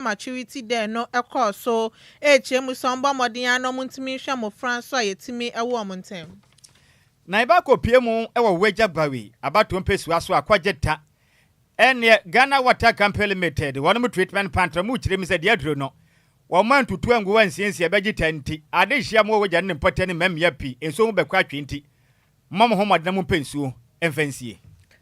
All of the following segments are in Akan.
maturity there no ekọ so echemu so mba modin ano muntimi hwa mo France a yetimi ewo omontem na iba kopie mu ewo weja bawi abato mpesu aso akwageta ene Ghana Water Company Limited wonu treatment plant mu kire mi se de aduro no wo man tutu angu wansiensi abegita nti ade hia mo weja ne mpota ne memya pi enso mu bekwa twenti mom ho modna mu pensuo emfansie.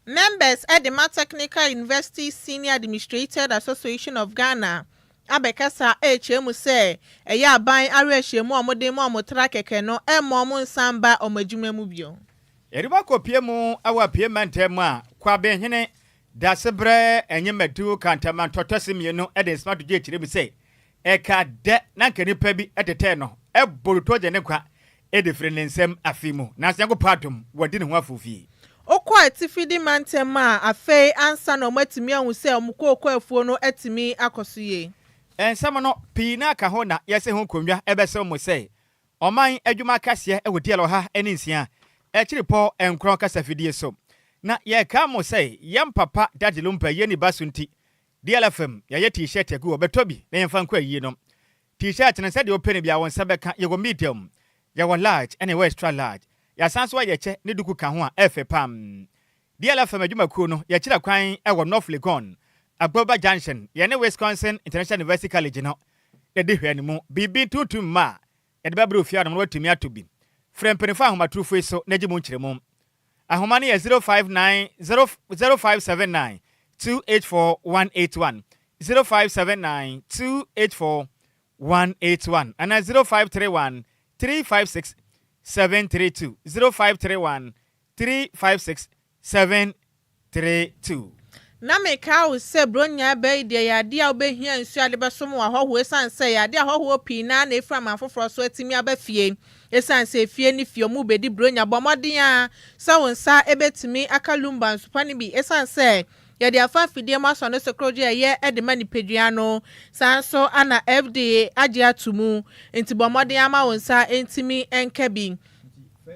Members at the Technical University Senior Administrated Association of Ghana abekasa HM say eya ban arehwemu omodemu omotra keke no emo nsamba omadwuma mu bio. Eriba kopie mu awa pie mantem a kwa benhene dasebre enyemedu kantama totosimie no e de smart je kire bi say eka de na nkanipa bi etete no e boruto je ne kwa e de frene nsem afimu na nyango patom wadi ne ho afofie. Okwa etifidi mantema afei ansa no matimi ahu se omukoko afuo no etimi akosoye. Ensam no pina ka ho na yese ho konwa ebese mo se oman adwuma kase e wodi ha eni nsia e kiripo enkron kasa fidie so na ye ka mo se yam papa Daddy Lumba ye ni basunti DLFM ye t-shirt egu obetobi na yemfa nkwa yi no t-shirt na se de open bia won sebeka ye go medium ye go large and ye extra large ya sanso ye che ne duku ka ho a efe pam DLFM adwuma ku no ye kira kwan e wo North Legon Agboba Junction ye ne Wisconsin International University College no de de hwani mu bibi tutum ma e de babro fia no watumi atobi frempenifa ahomatrufo so na gimu nkyeremu ahoma ne ye 059 0579 284181 0579 284181 and 0531 356 732 0531 356 732. Na meka o se bronya be de ya de a obehia nsu ade besom wa hoho esan se ya de hoho pina na efra manfoforo so atimi abafie esan se fie ni fie mu bedi bronya bomoden a sa wonsa ebetimi aka Lumba nsupani bi esan se ya de afa fidie maso no sekroje ye ede mani pedua no sanso ana FDA agye atumu enti bomoden ama wonsa entimi enkabi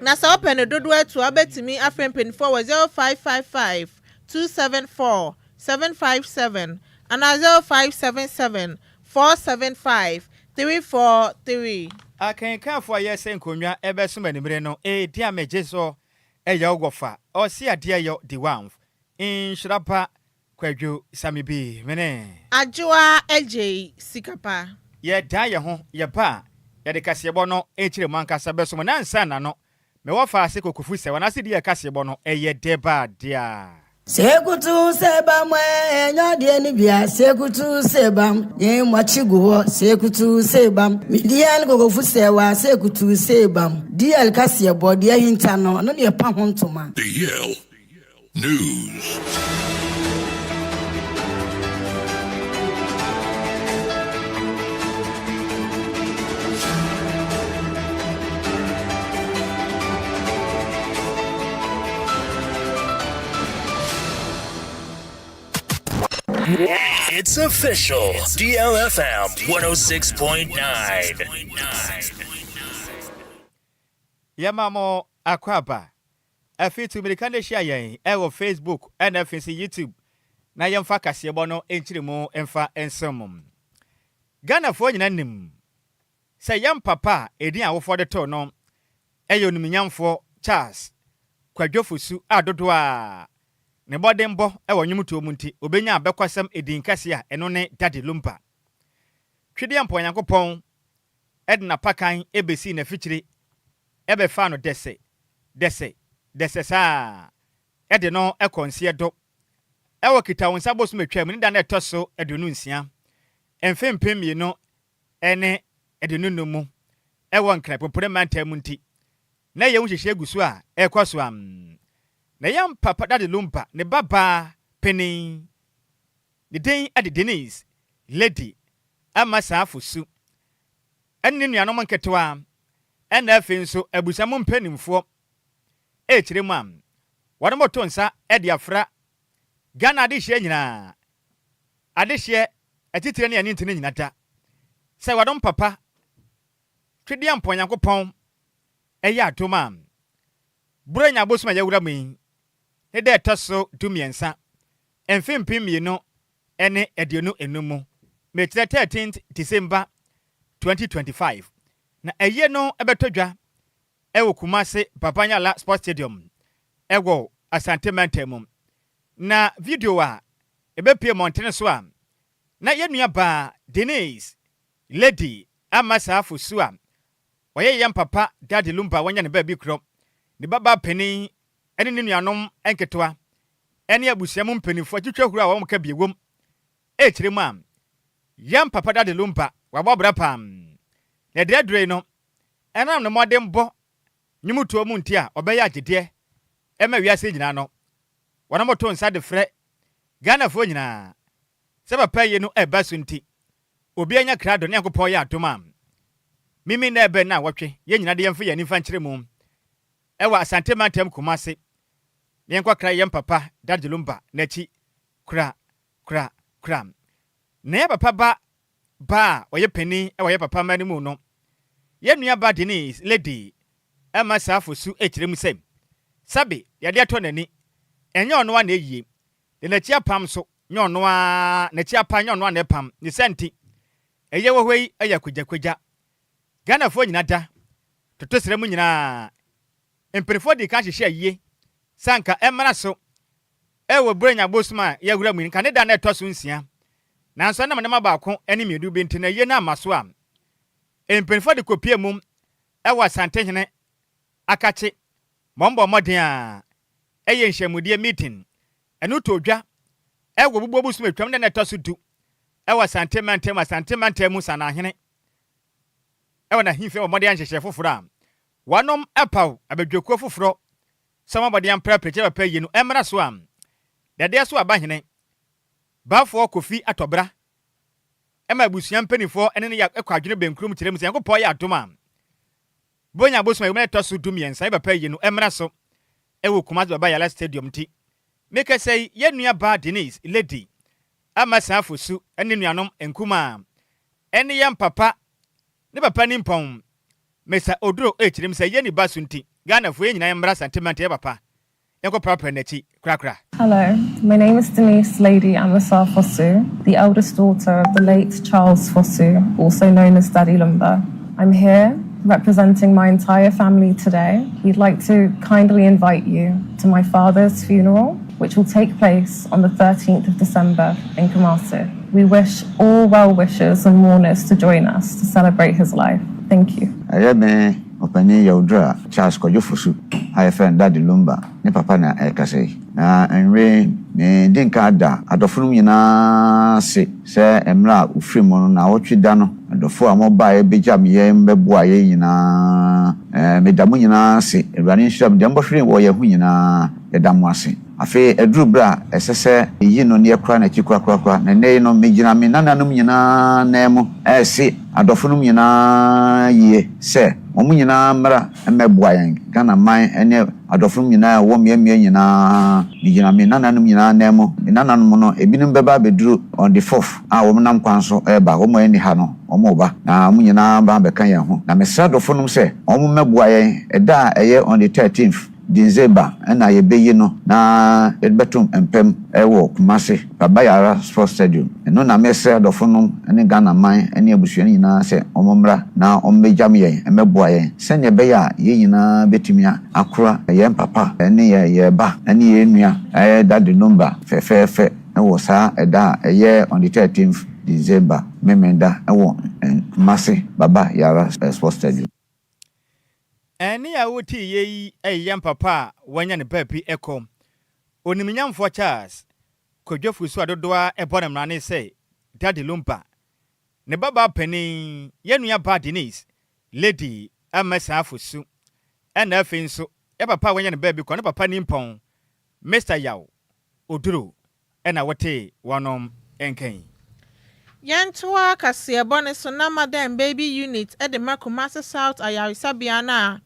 na sa open dodo atu abetimi afrempenfo 0555 274 757 and 0577 475 343. I can come for yes and Kunya ebe so many breno dear me jeso yo gofa or see a dear yo the one in Nhyiraba Kwadwo Sammy B mene Adjoa Agyei Sikapa ye die ho ye ba ye de kasebo no echire manka sabe so na nsa na no me wo fa ase kokofu se wana se de kasebo no eye deba dia. Sekutu sebam enyade ni bia sekutu sebam yen mwachigo sekutu sebam midian gogofu sewa sekutu sebam DL kase body hinta no no ne pa hontoma DL News. It's official. DLFM 106.9. Yamamo akwaba. Afitu American share yen e Facebook and YouTube. Na yemfa kasebo no enchiremu emfa ensomum. Ghana fo nyina nim. Se yam papa edin awofo de to no. Eyo numinyamfo Charles Kwadwofosu adodo a ne bodembo e wonwumto munti obenya abekwasam edin kase a eno ne Daddy Lumba. Twede ampo Yankopon edna pakan ebesi na fichiri ebe fa no dese sa ede no ekonse do ewo kita wonsa bosu metwam ni da na etoso edunu nsia emfempem yi no ene edunu numu ewo nkra popore mantam munti na ye nhwehwe gusu a ekoso am na yam papa Daddy Lumba ne baba penin the den at the Denise lady amasa afusu enne nuanom nketewa ena afenso abusamo mpanimfo echiremam wadomoto nsa ede afra Ghana adehye nyina adehye atitire ne ani ntene nyina da se wadom papa twede ampo Yankopon eya atoma buranya bosuma yawura min ne de toso dumiensa emfempim yi no ene edionu enumu mekyerɛ 13th December 2025 na ɛyɛ no ɛbɛtɔdwa ɛwɔ Kumase Papanyala Sports Stadium ɛwɔ Asante Mantam na video a ɛbɛpie montene so a na yɛnua ba Denise Lady Amasafo so a ɔyɛ yɛn papa Daddy Lumba wɔnyɛ ne baabi korɔ ne baba panin ɛne ne nuanom ɛnketewa ɛne abusuam mpanimfoɔ twitwa huru a wɔn ka biewom ɛkyerɛ mu a yɛn papa Daddy Lumba wabɔbra pam na dedre no ɛnam ne modern bɔ nyumutuo mu nti a ɔbɛyɛ agyedeɛ ɛma wiase nyina no wɔn moto nsa de frɛ Ghanafoɔ nyina sɛ papa yɛ no ɛba so nti obi anya krado ne akopɔ yɛ atoma mimi na ɛbɛ na wɔtwe yɛ nyina de yɛmfa yɛ nifa nkyerɛ mu ɛwɔ Asante Mantam Kumase ne yɛnkɔ kra yɛn papa Daddy Lumba n'akyi kra na yɛ papa ba ɔyɛ pani ɛwɔ yɛ papa mani mu no yɛ nua ba Denise Lady ɛma saafo su ɛkyerɛ mu sɛ sabe yɛde atɔ n'ani ɛnyɛ ɔno a na ɛyie de n'akyi apam so nyɛ ɔno a n'akyi apa nyɛ ɔno a na ɛpam ne sɛnti ɛyɛ wɔ hɔ yi ɛyɛ kwagya Ghanafoɔ nyina da toto srɛ mu nyinaa mpanyinfoɔ de ka hyehyɛ yie sanka ɛmmara so ɛwɔ burenya bosoma yɛwura mu nka ne da na ɛtɔ so nsia nanso na manama baako ɛne mmienu bi nti na yie na ama so a mpanyinfoɔ de kopie mu ɛwɔ Asante hene akache mɔmbɔ mmɔden a ɛyɛ nhyiamudeɛ meeting ɛno todwa ɛwɔ bubu busuma twam na ɛtɔ so du ɛwɔ Asante Mantam mu sana hene ɛwɔ na himfe wɔ mmɔden nhyehyɛ foforɔ a wanom ɛpaw abadwekuo foforɔ sɔma mmɔden mpra pɛkyɛ papa yi no ɛmmara so a dɛdeɛ so aba hene baafoɔ Kofi atɔbra ɛma abusua mpanimfoɔ ɛne ne ɛkɔ adwene benkurum kyerɛ mu sɛ yankopɔ yɛ adom a bonya bosoma yɛmɛ ɛtɔ so dum yɛnsa papa yi no ɛmmara so ɛwɔ Kumase Baba Yala Stadium ti meka sɛ yɛnua ba Denise Lady ama saafo su ɛne nuanom nkuma ɛne yɛn papa ne papa ni mpɔn mesa oduro ɛkyerɛ mu sɛ yɛni ba so nti Ghanafoɔ yɛ nyinaa mmara sentiment yɛ papa yɛnkɔ prapra n'akyi krakra. Hello, my name is Denise Lady Amasa Fosu, the eldest daughter of the late Charles Fosu, also known as Daddy Lumba. I'm here representing my entire family today. We'd like to kindly invite you to my father's funeral, which will take place on the 13th of December in Kumasi. We wish all well-wishers and mourners to join us to celebrate his life. Thank you. Opani yaudra Charles Kwadwo Fosu highlife Daddy Lumba ne papa na ekase na enwe me dinka da adofunu nyina se emra ufiri mu na wotwe da no adofo a moba e bejam ye mbeboa ye nyina medamu nyina se ewrani nhyiram de mbɔhwere wo ye hu nyina edamu ase afi eduru bra esese yi no ne ekra na kikura na nei no megyina me nananom nyina na emu ese adofunu nyina ye se omu nyina mra mmeboa yen Ghana man ene adofunu nyina wo miamia nyina megyina me nananom nyina na emu nananom no ebinim beba beduru on the 4th a wo nam kwan so eba wo mo eni ha no omo ba na omu nyina ba beka yen ho na mesra adofunu se omu mmeboa yen eda eye on the 13th December na yebeyi no na edbetum empem ewo Kumase Baba Yala Sports Stadium eno na mesra adofunu ene Ghana man ene abusuani nyina se omomra na ommejam yen emeboa yen senya beya ye nyina betimia akora yen papa ene ye ba ene ye nua Daddy Lumba fefefe ewo sa eda eye on the 13th December memenda ewo Kumase Baba Yala Sports Stadium. Ɛne a woti yɛyi ɛyɛ papa wanya ne papi ɛkɔ oniminyamfo Charles Kwadwo Fosu adodoa ɛbɔ ne mrane sɛ Daddy Lumba ne baba panin yɛnua ba Denise Lady Amasa Fosu ɛna afei nso papa wanya ne baby kɔ ne papa ni mpɔn Mr. Yaw Oduro ɛna wote wɔnom ɛnkan Yantua Kasiebone so na madam baby unit at the Kumase South Ayarisabiana.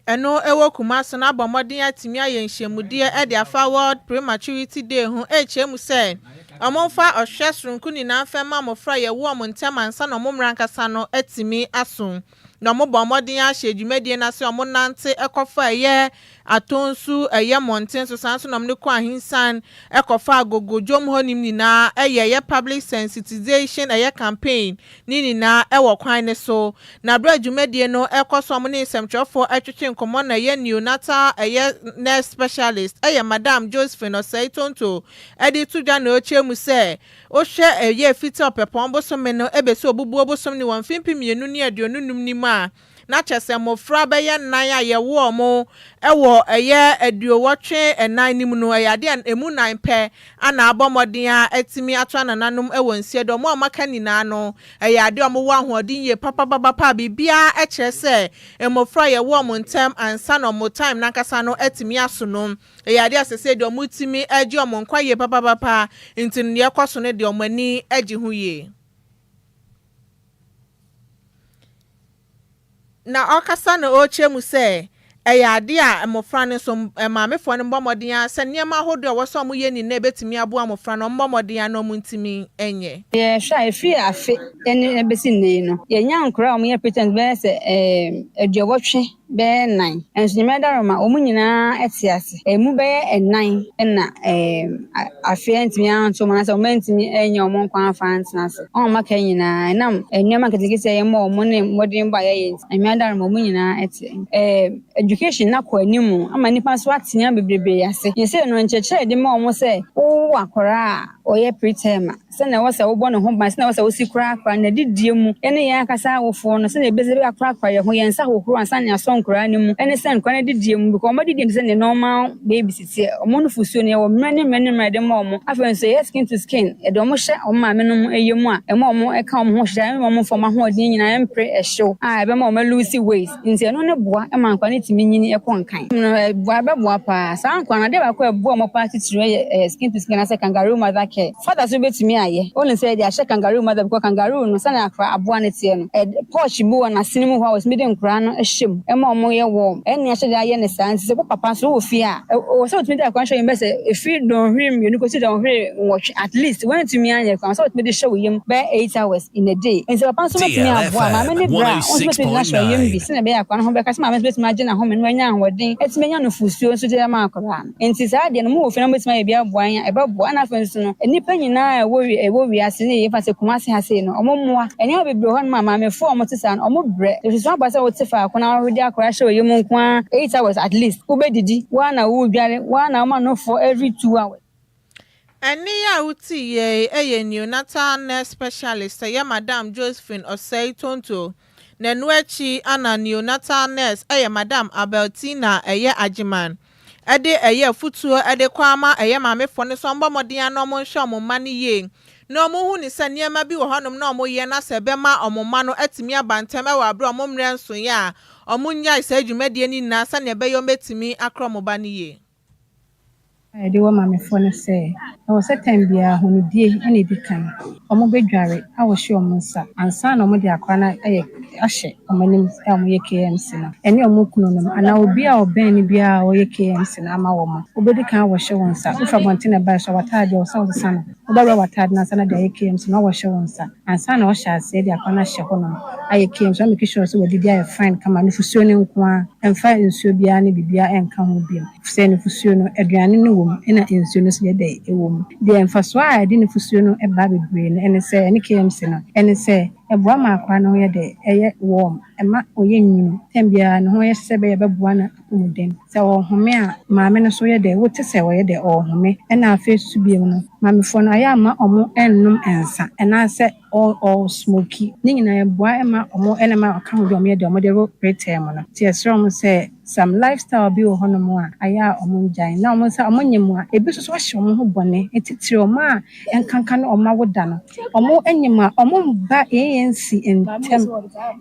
Eno ewo Kumase na bomodin atimi ayenhyemude e de afa World Prematurity Day ho echemu se omonfa ohwesrunku ni na afema mofra ye wo omontem ansa no momrankasa no atimi aso na mo bo modin ahye dwumadie na se omo nante ekofa eye atonsu eye monten so sanso na mne kwa hinsan ekofa agogojom honim nina eye public sensitization eye campaign nini na ewo kwan ne so na bra dwumadie no ekoso omo ne semtwefo atwetwe nkomo na eye neonatal eye nurse specialist eye madam Josephine Oseitonto edi tudwa na ochemu se o hwe eye fiti opepon bosome no ebese obubu bosom ni 150 ne aduonunum ni ma na chese mofra be ye nan aye wo mo ewo eye aduowotwe enan nim no eye ade emu nan pe ana abomodin a etimi ato anananum ewo nsie do mo maka nina no eye ade omo wo ahoodin ye papa bibia e chese emofra ye wo mo ntem ansa no mo time nankasa no etimi aso no eye ade asese de omo timi agi omo nkwa ye papa intinu ye kwaso ne de omo ani agi hu ye na okasa na ochemu se ade a mofra ne so maamefo ne mbomodin a se niam ahodo wo so mo ye ni na betimi abo amofra no mbomodin a no muntimi enye ye hwa efi afe ene besi nei no ye nya nkura o ye pretend be se aduowotwe be 9 enso me daroma o munyina etiase emu be 9 na afe antimi anto mana se o mantimi enye o mon kwan fantina se o maka nyina nam enema ketekese ye mo mo ne modin ba ye me daroma o munyina eti education na kwa nimu ama nipa so atenia bebrebe ase ye se no ncheche de ma o mo se wo akora o ye preterm se na wo se wo bo no ho ban se na wo se wo sikura akwa na didie mu ene ye akasa awofo no se na ebeze be akwa ye ho ye nsa hokuru ansa ne asonkura ni mu ene se nkwa na didie mu because mo didie se ne normal baby sisi o mo no fusuo ne wo mene de ma o mo afa so ye skin to skin e do mo hye o ma me no eye mu a e ma o mo e ka o mo ho hye e ma mo fo ma ho odin nyina empre e hyew e be ma o ma lose weight nti no ne boa e ma nkwa ne timi nyini e kon kan boa be boa pa sa nkwa na de ba ko e boa mo pa titire skin to skin na se kangaroo mother care father so betimi aye only say they are kangaroo mother because kangaroo no sana akra aboa ne tie no posh bu na sinimu ho was mede nkra no ehyem e ma mo ye wo ene ya hye aye ne san se papa so ofi a o so timi da kwan show yim se efi don hwim you no go see don hwim watch at least when timi anye kwan so timi de show yim be 8 hours in a day and so papa so betimi aboa ma me ne bra o so betimi na show yim bi se na be akwan ho be ka se ma me betimi age na ho me no anya anwodin etimi nya no fusuo so de ma akra enti sa de no mo ofi na betimi aye bi aboa anya e ba boa na fa so no enipa nyina ewo wi ase ne yefa se kumase hase no omommoa ene obebre ho no ma me fo omotisa no omobre so so abasa wotifa akona ahodi akora hye oyem nkwa 8 hours at least ubedidi wa na wo dware wa na ma no for every 2 hours eni ya uti ye neonatal nurse specialist ye madam Josephine Oseitonto na nuechi ana neonatal nurse madam Abeltina Ajiman ede futuo ede kwama maamefo ne so mbomodin ano mo hwe mo ma ne ye no mo hu ni se niema bi wo hanom na mo ye na se be ma omoma no atimi abantem e wa abro mo mre nso ya omunya isa adwumadie ni na sa ne be yo metimi akro mo ba ne ye de wo maamefo ne se o se tambia honidie ene di kan omo bedware a wo hye omo nsa ansa na omo de akwa na ahye omanim e omo ye KMC na ene omo kunu no ana obi a oben ni bia o ye KMC na ama wo mo obedi kan wo hye won nsa ufa bontina ba so watade o so sana obara watade na sana de ye KMC na wo hye won nsa ansa na o hye ase de akwa na hye ho no aye KMC o make sure so wodi dia fine kama no fusuo ne nko emfa nsuo bia ne bibia enka ho bia se ne fusuo no aduane no wo ena nsuo no so ye de e wo mu de emfa so a de ne fusuo no e ba bebre no ene se ene KMC no ene se eboa ma akwa no ye de eye warm ema oye nyinu tambia no ho ye sebe ye beboa na umuden se wo home a maame no so ye de wote se wo ye de o home ena afa subiem no maamefo no aya ma omo ennum ensa ena se all smoky ni nyina eboa ema omo ena ma aka ho de omo ye de omo de preterm no tie sro mo se some lifestyle bi wo hono mo a aya omo njan na omo sa omo nyemu a ebi so hye omo ho bone etitire omo a enkanka no omo woda no omo enyema omo ba ANC entem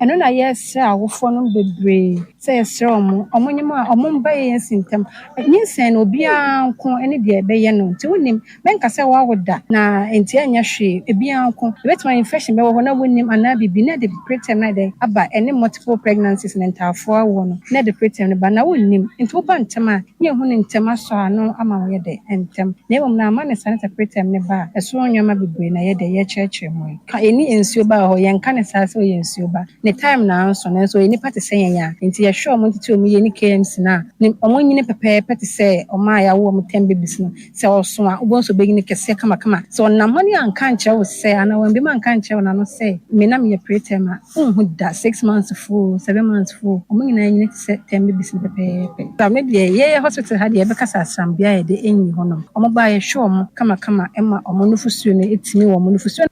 eno na yes awofo no bebre say yes omo nyemu a omo ba ANC entem nyinsen obi anko ene de ebeye no nti wonim menka se wa woda na enti anya hwe ebi anko betwa infection be wo ho na wonim ana bibi na de preterm na de aba ene multiple pregnancies na ntafo awo no na de preterm ba na wonnim nti wo ba ntem a ne hu ne ntem aso ano ama wo ye de ntem na emom na ama ne sanita pretem ne ba eso nyoma bebre na ye de ye church mu ka eni ensuo ba ho ye nka ne sa se o ye ensuo ba ne time na nso na so eni pate se yen ya nti ye sure mo ntiti omu ye ni KMC na omo nyine pepe pate se oma ya wo mo tembe bisno se oso a obo so begini kese kama so na mani anka nche wo se ana wan bi man kan nche wo na no se me na me pretem a unhu da 6 months full 7 months full omo nyina nyine se tembe bisno pepe ta me de ye hospital ha de ye be kasa asambia ye de enyi hono omo ba ye sure mo kama emma omo nufusuo ne etimi wo mo nufusuo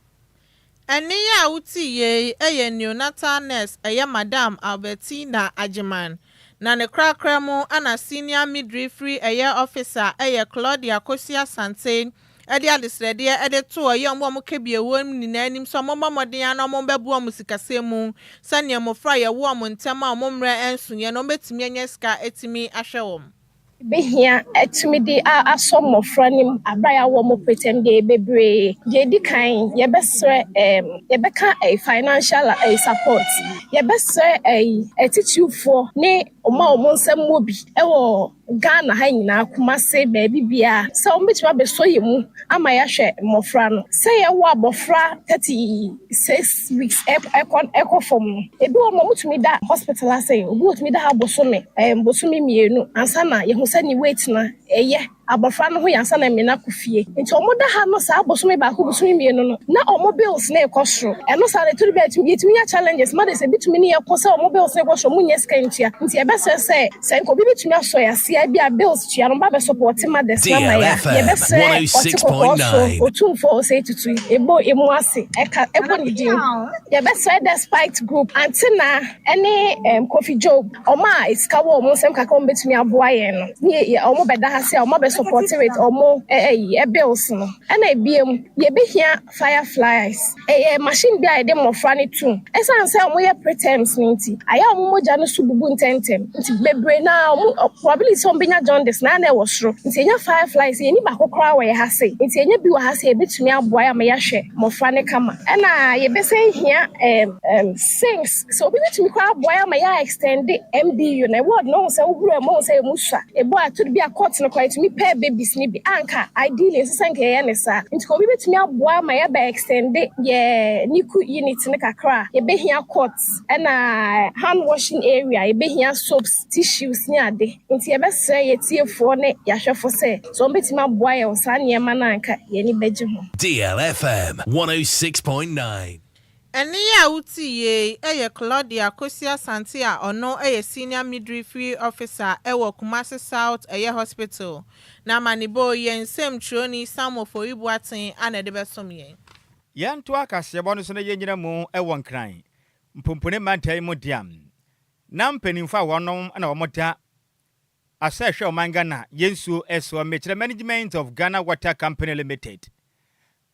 Eni ya uti ye eye neonatal nurse eye Madam Albertina Agyei na ne krakra mu ana senior midwifery eye officer eye Claudia Kosia Sante ede adesrede ede to eye omo kebie wom nyina anim so omo modern ana omo bebu omo sikasemu sane mofra ye wo omo ntema omo mre ensunye no betimi anya sika etimi ahwe wom behia etumi di aso mmofra nim abraya wo mo pretend de bebre de di kan ye besre ye beka financial support ye besre attitude ne omo nsem mobi ewo Ghana ha nyina Kumase baby bia se o betuma beso ye mu ama ya hwe mmofra no se ye wo abofra 36 weeks ekon from ebi wo mo mutumi da hospital ase obi otumi da ha bosome bosome mienu ansa na ye sani wait na eye abofra no ho yansa na me na kofie nti omo da ha no sa abosome ba ko bosome mienu no na omo bills na ekosro eno sa na turu bet mi yetumi challenges ma de se bitumi ne ekosa omo bills na ekosro mu nyes kantia nti e be se nko bitumi aso ya sia bia bills tia no ba be support ma de se ma ya ye be se 106.9 otumfo say tutu ebo emu ase ebo ni din ye be se despite group antina any coffee job oma iska wo omo sem kaka omo bitumi aboa ye no ye omo beda ha se omo be support with omo bills no na ebiem ye be hia fireflies machine bia de mofra ne tu esan se omo ye preterms nti aya omo moja no sububu ntentem nti bebre na omo probably some benya jaundice na na wosro nti enya fireflies ye ni ba kokora we ha se nti enya bi wa ha se ebetumi aboa ya me ya hwe mofra ne kama na ye be se hia sinks so obi betumi kwa aboa ya me ya extend MBU na word no se wura mo se musa ebo atodu bi akot no kwa etumi pair babies ni bi anka ideally sesanke ye ne sa nti ko bi betumi aboa ma ya ba extend ye niku unit ne kakra ye be hia cots na hand washing area ye be hia soaps tissues ni ade nti ye be sre ye tiefo ne ya hwefo se so betumi aboa ye osa ne ma na anka ye ni beje ho DLFM 106.9 Eni ya uti ye eye Claudia Kosia Sante a ono eye senior midwifery officer ewo Kumasi South eye hospital na manibo ye nsem troni samofo ibuaten ana de besom ye Yanto akasebo no so na yenyina mu ewo nkran mpompone mantai mu diam na mpanimfa wonom na womoda asahwe omangana yensuo eso mechire management of Ghana Water Company Limited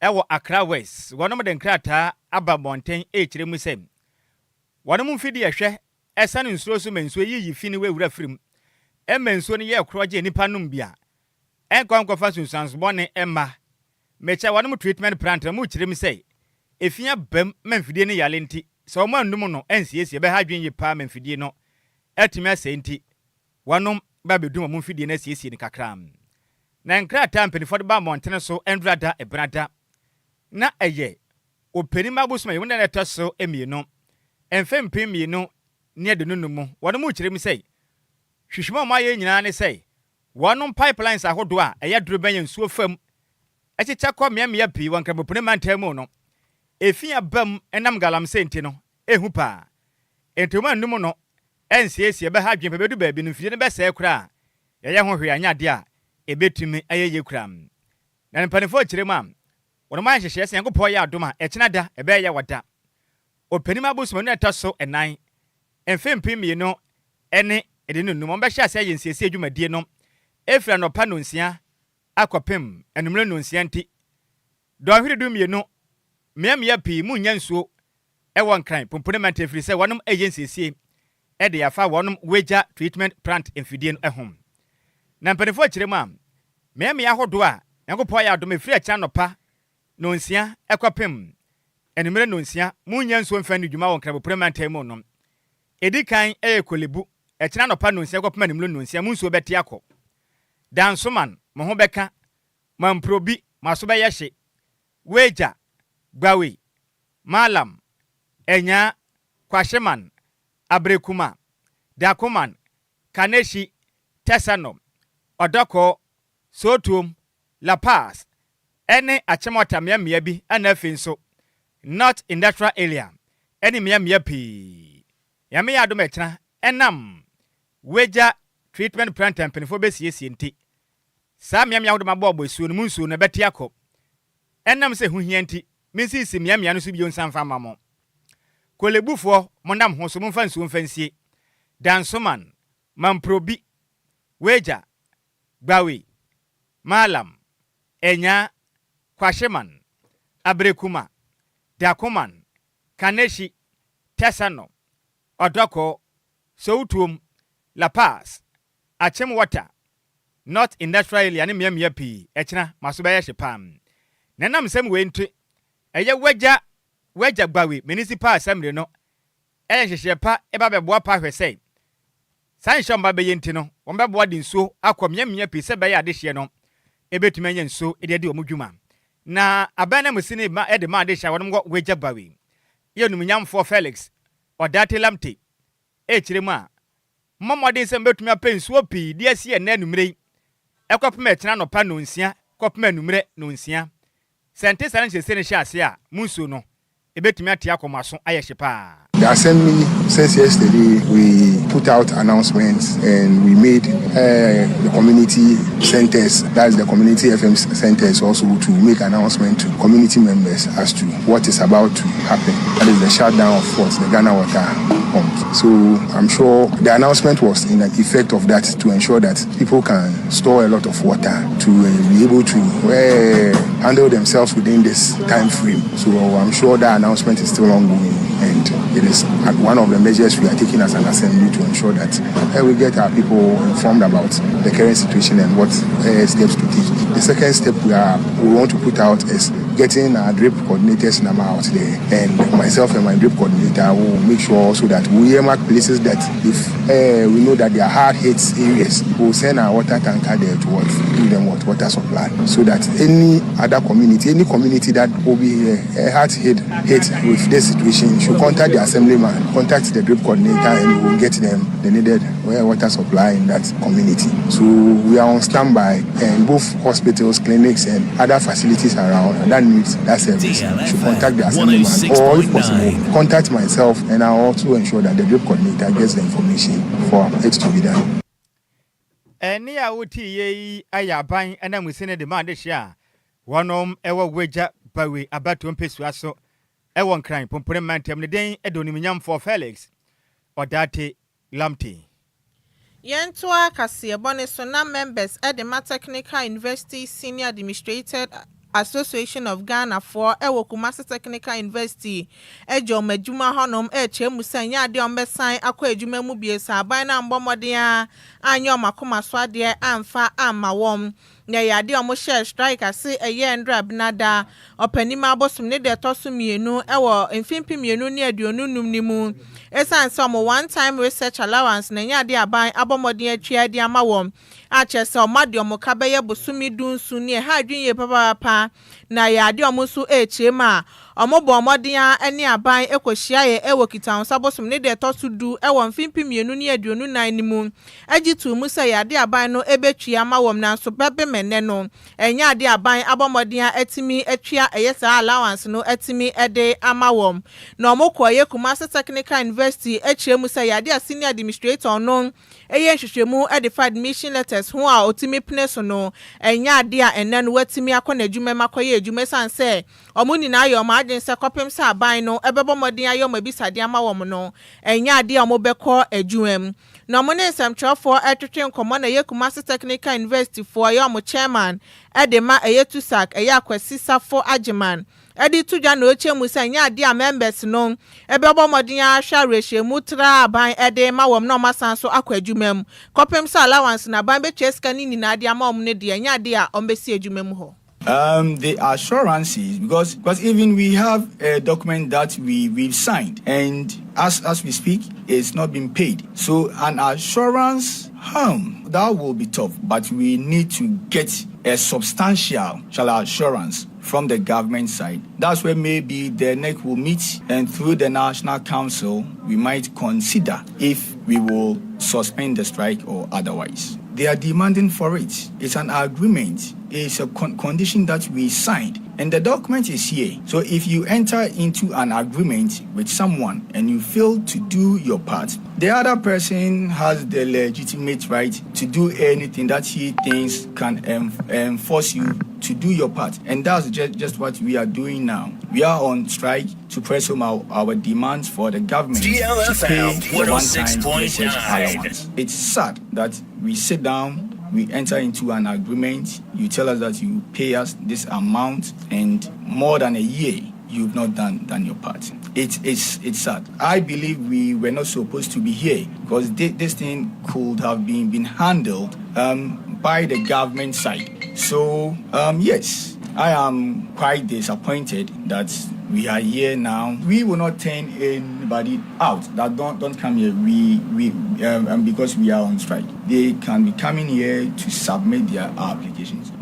ewo Accra West wonom de nkrata aba mountain echire mu sem wonom mfidi ehwe esane nsuo so mensuo yiyi fini we wura firim mensuo ne ye kroje nipa num bia enkonkofa sunsanso bone emma mecha wonom treatment plant mu chire mu sei efia bam manfidie ne yale nti so mo andum no ensiesie be ha dwen yi pa manfidie no etimi ase nti wonom ba bedum mo mfidie na siesie ni kakram na nkrata mpanifo de ba mountain so endrada ebrada na eye openima abusuma ye wona neta so emienu emfempem mienu ne de nunumu wonom chirem sei hwihwima ma ye nyina ne sei wonom pipelines ahodo a eye duro ben nsuo fam echicha kwa miamia pi wankra bopune mantamu no efia bam enam galam senti no ehu pa entoma num no ensiesie be ha dwen pebedu baabi no fie ne be se kura ye ho hwe anya de a ebetumi ayeye kuram na mpanifo chirem am wonom ahyehyɛ sɛ yankopɔ yɛ adom a ɛkyena da ɛbɛyɛ wada openim abusuma no ɛtɔ so ɛnan emfempem mienu ɛne ɛde nunum ɔmbɛhyɛ asɛ yɛ nsiesie adwumadie no efira no pa no nsia akɔpem enumre no nsia nti dɔhwere du mienu miamia pii mu nya nsuo ɛwɔ nkran pompone mantefiri sɛ wonom ɛyɛ nsiesie ɛde yafa wonom wagya treatment plant emfidie no ɛhom na mpanifo kyerem a miamia hodo a yankopɔ yɛ adom efiri akyena no pa no nsia ekopem enumere no nsia munya nso mfa ne dwuma won krabo premantai mu no edikan kolebu Echina no pa no nsia kopema nimlo no nsia munsuo beti akọ. Dansoman mo ho beka mamprobi maso be yehye. Weja gbawe malam enya kwahyeman abrekuma dakoman kaneshi tesano odoko sotum la pass ene achemota miamia bi ana afinso not industrial area ene miamia pi yame yadom echina enam weja treatment plant empenfo besiesie nti sa miamia wode mabọbọ esuo no munsuo no beti akọ enam se huhia nti minsisi miamia no so bio nsanfa mamo kolebufo mondam ho so mumfa nsuo mfansie dansoman mamprobi weja gbawe malam enya kwahyeman abrekuma dakoman kaneshi tesano odoko soutum la pass achem water not industrial area ne miamia pi echina maso be yehye pam nenam sem we nti eye weja gbawe municipal assembly no hyehyɛ pa eba beboa pa hwesɛ sanhye mba be yenti no wɔn beboa de nsuo akwamiamia pi sɛ be ya de hye no ebetumi anya nsuo de omudwuma na abana musini ma de ma de hye wɔn go weja gbawe ye numnyamfo Felix odate lamte kyeremu a mmomɔden sɛ betumi apɛ nsuo pi de asie na numre ekopema ekyina no pa no nsia kopema numre no nsia sente sare nhyese ne hye ase a munsuo no ebetumi ate akomaso ayehye pa. The assembly, since yesterday, we put out announcements and we made the community centers, that's the community FM centers, also to make announcement to community members as to what is about to happen. That is the shutdown of what the Ghana water pump. So I'm sure the announcement was in the effect of that to ensure that people can store a lot of water to be able to handle themselves within this time frame. So I'm sure that announcement is still ongoing, and it is one of the measures we are taking as an assembly to ensure that we get our people informed about the current situation and what steps to take. The second step we want to put out is getting our drip coordinators number out there, and myself and my drip coordinator will make sure also that we earmark places that if we know that they are hard hit areas, we'll send our water tanker there to give them water supply, so that any other community, any community that will be hard hit with this situation should contact the assemblyman, contact the drip coordinator, and we will get them the needed water supply in that community. So we are on standby, and both hospitals, clinics, and other facilities around that needs that service should contact the assemblyman, or if possible, contact myself, and I'll also ensure that the drip coordinator gets the information for it to be done. Eni a wuti ye ayaban ana musene de ma de hia wonom ewo weja bawe abato mpesu aso ewon kran pompore mantem ne den edonimnyamfo Felix odate lamte Yentoa kase bone so na members at the Technical University Senior Administrated Association of Ghana for Ewo Kumasi Technical University Adjoa Majuma honom chemu sanya ade ombesan akwa adwuma mu biesa aban na mbomodea anyo makoma so ade amfa amawom na yade omo share strike ase eye ndra binada opanima abosum ne de toso mienu ewo mfimpi mienu ne aduonu num ni mu esan some one time research allowance na yade aban abomodea atwa ade amawom achese omade omoka beye bosumi dunsu ne ha adwinye papa na yade omusu echema omobo omodea ene aban ekohia ye ewo kitan sabosum ne de toso du ewo mfimpi mienu ne aduonu nan ni mu agitu mu se yade aban no ebetwa amawom na so bebe mene no enya ade aban abomodea atimi atwa eyesa allowance no atimi ede amawom na omokoye Kumasi Technical University echemu se yade senior administrator no eye hwehwemu edified admission letters ho a otimi pneso no enya ade a enen watimi akona adwuma makoye adwuma sanse omuni na ayo ma agen se kopem se aban no ebebomodin ayo ma bisade amawom no enya ade a mobekọ adwuam na omune nsamtwafo etwetwe nkomo na Kumasi Technical University for yo chairman edema eyetusak eyakwasi safo ageman edi tuja na ochemu se nya ade a members no ebebomodin ahwa rehwemu tra aban ede mawom no masan so akwadwumam kopem se allowance na ban betwa ska ni na ade amawom ne de nya ade a ombesi adwumam ho The assurances, because even we have a document that we've signed, and as we speak, it's not been paid. So an assurance, that will be tough, but we need to get a substantial assurance from the government side. That's where maybe the NEC will meet, and through the National Council, we might consider if we will suspend the strike or otherwise. They are demanding for it. It's an agreement. It's a condition that we signed, and the document is here. So if you enter into an agreement with someone and you fail to do your part, the other person has the legitimate right to do anything that he thinks can force you to do your part. And that's just what we are doing now. We are on strike to press home our demands for the government DLFM to pay the one-time 106.9. allowance. It's sad that we sit down, we enter into an agreement, you tell us that you pay us this amount, and more than a year you've not done your part. It's sad. I believe we were not supposed to be here, because this thing could have been handled by the government side. So yes, I am quite disappointed that we are here now. We will not turn anybody out that don't come here. Because we are on strike, they can be coming here to submit their applications.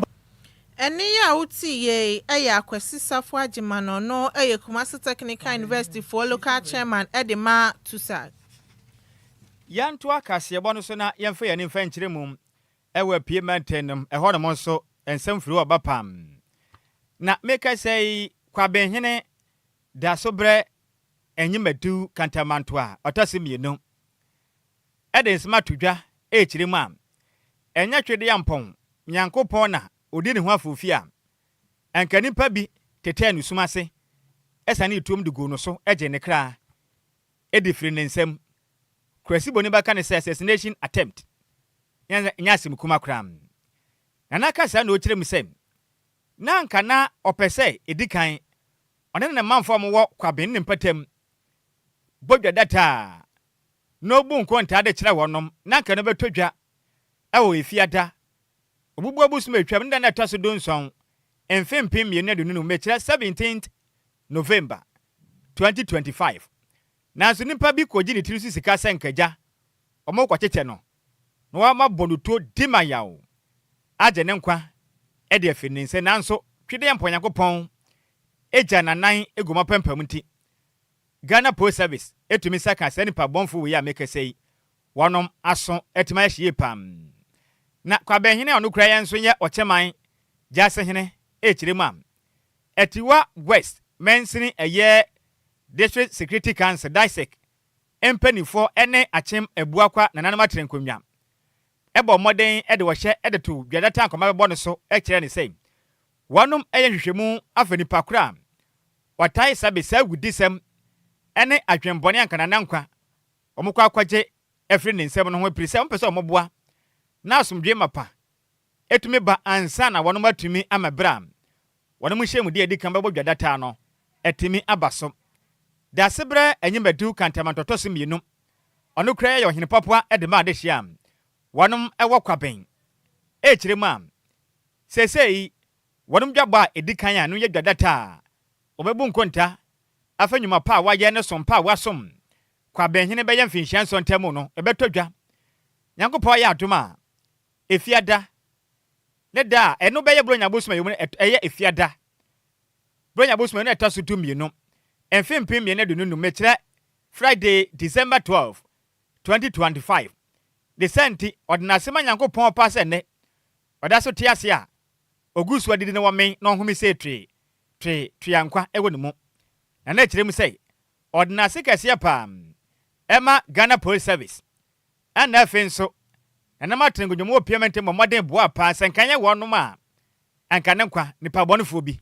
Eni ya uti ye eya Kwesi Safo Agyeman no eye Kumasi Technical University for local chairman Edema Tusa. Yanto akase ebo no so na yemfa ya nimfa nkyere mum ewe pie mantenum eho no monso ensem firi oba pam. Na meka say kwabenhene da sobre enyimadu kantamanto a otasemienu. Eden sma tudwa ekyire mu am. Enya twede yampon Nyankopon na odi ne ho afofia anka nipa bi tete anu sumase esane itom de go no so eje ne kra edifiri ne nsem Kwesi boni baka ne assassination attempt nya asim kuma kram na kasa na o kire musem na anka na opese edikan one ne manfo mo wo kwaben ne mpatam bodwa data no bu nko nta de kire wonom na anka no betodwa ewo efiada obubu abusuma etwam nda na taso donson emfempem me ne dunu me kire 17th November 2025 na so nipa bi koji ne tirisi sika senkaja omo kwacheche no no wa mabonuto dimayawo aje ne nkwa e de afininse nanso twede yamponyankopon eja nanan egoma pempam nti Ghana Post Service etumi saka sanipa bonfo we ya mekasei wonom aso etima hye pam na kwabenhene onu kura yenso ye ocheman jasehene ekiremam etiwa West mensini eye District Security Council DISEC empanifo ene achem ebuakwa nananama trenkonwa ebo moden ede wo hye ede to dwadata akoma bebo no so ekire ne sei wonom eye hwehwemu afanipa kura watai sabe sa gudisem ene adwenbone ankanankwa omukwa akwaje efri ne nsem no ho prise ompese omoboa na asomdwe mapa etumi ba ansa na wonom atumi amabram wonom hyemu de edi kan bebo dwadata no etimi abaso da sebre enyimadu kantamantoto semienu ono kra ye ohene papua edema de hyiam wonom ewo kwaben ekiremam sesei wonom dwaba edi kan anu ye dwadata obebu nkonta afanyuma pa wa ye ne sompa wasom kwaben hene be ye mfinhia so ntemu no ebetodwa Nyankopon ya adoma efiada ne da eno be ye bronya bosuma yemu eye efiada bronya bosuma no etaso tumienu enfempem ye ne dununu mekire Friday December 12 2025 the senti ordinasema Nyankopon pa se ne odaso tiase a ogusu adidi ne wo men no home se twiankwa ewo ne mu na kirem sei ordinase kase pa ema Ghana Police Service ana afenso na matrengonyomo opiamente moden boa pa senkanye wonom a anka ne nkwa nipa bonefo bi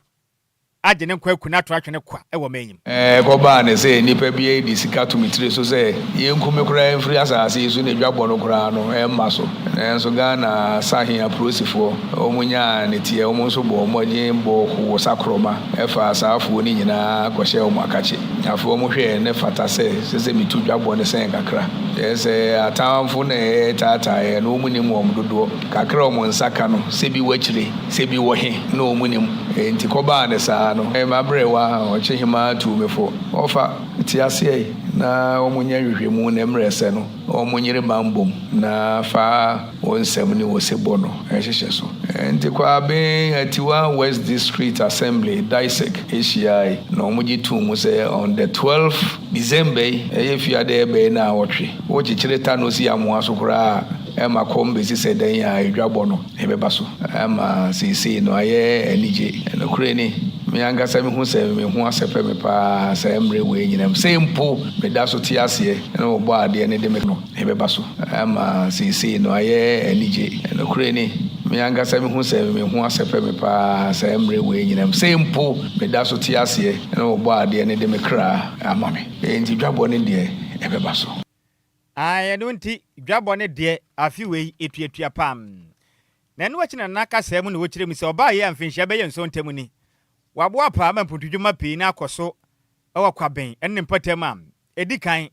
agye ne nkwa kuna to atwene kwa e wo manyim koba ne say nipa bi di sika to mitire so say ye nkome kura mfiri asase so ne dwabɔ no kura no e mma so enso Ghana sahin aprosifo omunya ne tie omo so bo omodin bo wo sakroma e fa asafo ni nyina kɔhye omo akache afo omo hwɛ ne fata sɛ mitu dwabɔ ne sen kakra sɛ atamfo ne tata e no omu ni mo dodo kakra omo nsaka no sɛ bi wachire sɛ bi wo he no omu ni enti koba ne sa no e mabrewa o chehima tu mefo ofa tiase na omunya hwehwemu na mrese no omunyire bambom na fa onsem ni wosebo no ehyehyɛ so enti kwa be atiwa West District Assembly Daisek ACI na omugye tu mu sɛ on the 12th December eyefiade ebe na awotwe wo chichire ta no si amoa so kora ema kombesi sɛ dan ya edwabɔ no ebeba so ema sisi no aye enije no kure ni me angasa me hu sɛ me hu asɛpɛ me pa sɛ emre we nyinam sɛ mpo me da so ti ase na obo ade ne de me no ebeba so ema sisi no aye enije no kure ni me angasa me hu sɛ me hu asɛpɛ me pa sɛ emre we nyinam sɛ mpo me da so ti ase na obo ade ne de me kra ama me enti dwabɔ ne de ebeba so aye no nti dwabɔ ne de afiwe etuatua pam na no wachi na naka sɛ mu ne wokyire mu sɛ oba ye amfinhia bɛyɛ nso ntemu ni wabo apa ma mpotudwuma pii na akoso ɛwɔ kwaben ɛne mpatam am edikan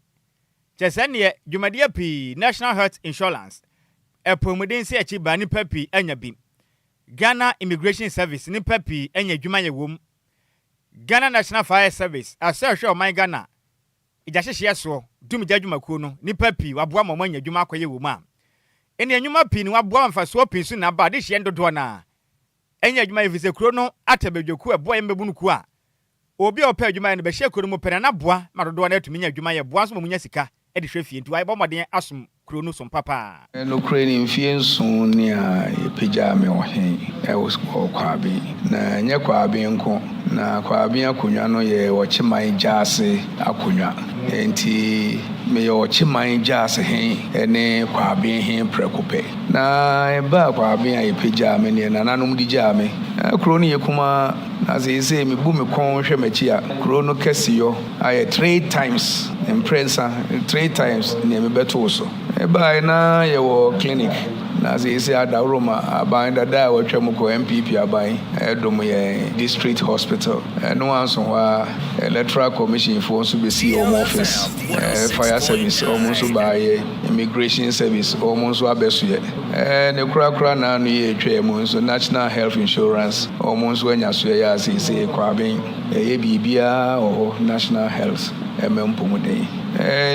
kyɛsɛ ne dwumadeɛ pii National Health Insurance ɛpomuden sɛ akyi ba nipa pii anya bi Ghana Immigration Service nipa pii anya dwuma yɛ wom Ghana National Fire Service asɛ hwɛ ɔman Ghana ija hyehye so dum jadwuma kuo no nipa pii waboa ma anya dwuma akɔyɛ wom a ene anwuma pii ni waboa mfa so pii so na ba de hye ndodo na enya adwuma yefise kuro no atabedwoku ebo ye mbebunu ku a obi a opa adwuma ne be hye kuro mu pere na boa madodo na atumi nya adwuma ye boa so munya sika e de hwe fie nti wai bo moden asom kuro no som papa no kure ni mfie nson ni a yepagya me wo he e wo kwa bi na nya kwa bi nko na kwa bi akonwa no ye wo chiman jaase akonwa enti me yo chiman jaase he ene kwa bi he prekope na e ba kwa bi ayepagya me ne nananom di gya me kuro ni yekuma na se me bu me kon hwe machi a kuro no kasiyo aye 3 times impressa 3 times ne me beto so eba na ye wo clinic na se adawroma aban dada watwa mu ko MPP aban edom ye district hospital no anso wa electoral commission for so be see home office fire service almost by immigration service almost abeso ye ne kura na no ye twa mu so national health insurance almost wanya so ya se kwa ben ye bibia o national health emempomuden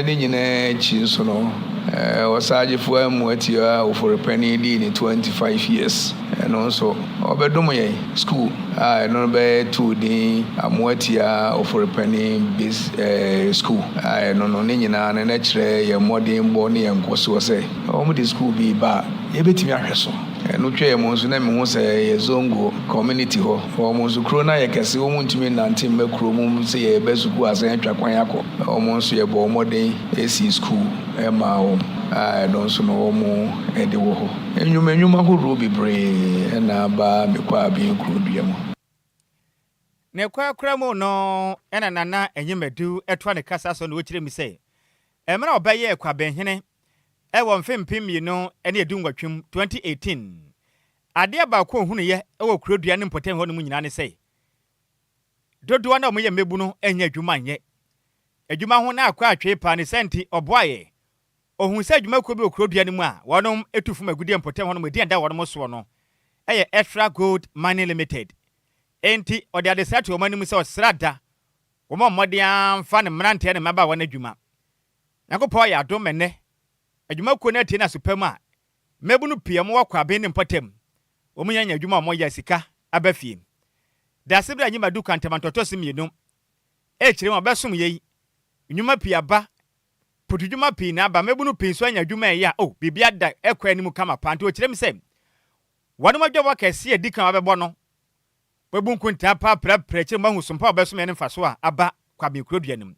ni nyina chi so no wasaje fo amuatia oforepani di ni 25 years and also obedom ye school no be to di amuatia oforepani bis school no ni nyina na kire ye modern bo ne enkoso se omo di school bi ba ye betimi ahweso no twa mo nso na me hu se ye zongo community ho omo nso kro na ye kese omo ntimi nante makro mu se ye besuku asan atwa kwan yakọ omo nso ye bo modern AC school ema o no so no omo ede wo ho enwuma ho ro bebre na ba mekwa bi kro dua mu ne kwa mu no ena nana enyimedu etwa ne kasa so no wokyire mi se emra obaye kwa benhene ewo mfempem yi no ene edunwatwem 2018 ade ba ko hunu ye ewo kro dua ne mpotem ho no mu nyina ne se dodo na omoye mebu no enya adwuma nye adwuma ho na akwa atwe pa ne senti oboaye ohun se adwuma ko bi okro dua ne mu a wonom etufu magudie mpotem ho no medi anda wonom so no eye Extra Gold Money Limited enti ode ade satu omanim se osrada wo mmode amfa ne mrante ne maba wona adwuma nakopɔ ya do menne adwuma ko na tie na supam a mebu no piem wakwa ben ne mpotem wo munya adwuma mo ya sika abafie da sebra nyima du kantamantoto simienu e kire mo besom yei nnwuma pia ba potudwuma pii na ba mebu no pii so anya adwuma ya o bibia da ekwa animu kama panto kire me se wonom adwa wakase edikan abebɔ no webu nkunta pa kire mahu sompa obesom ne mfaso a aba kwa bekroduanim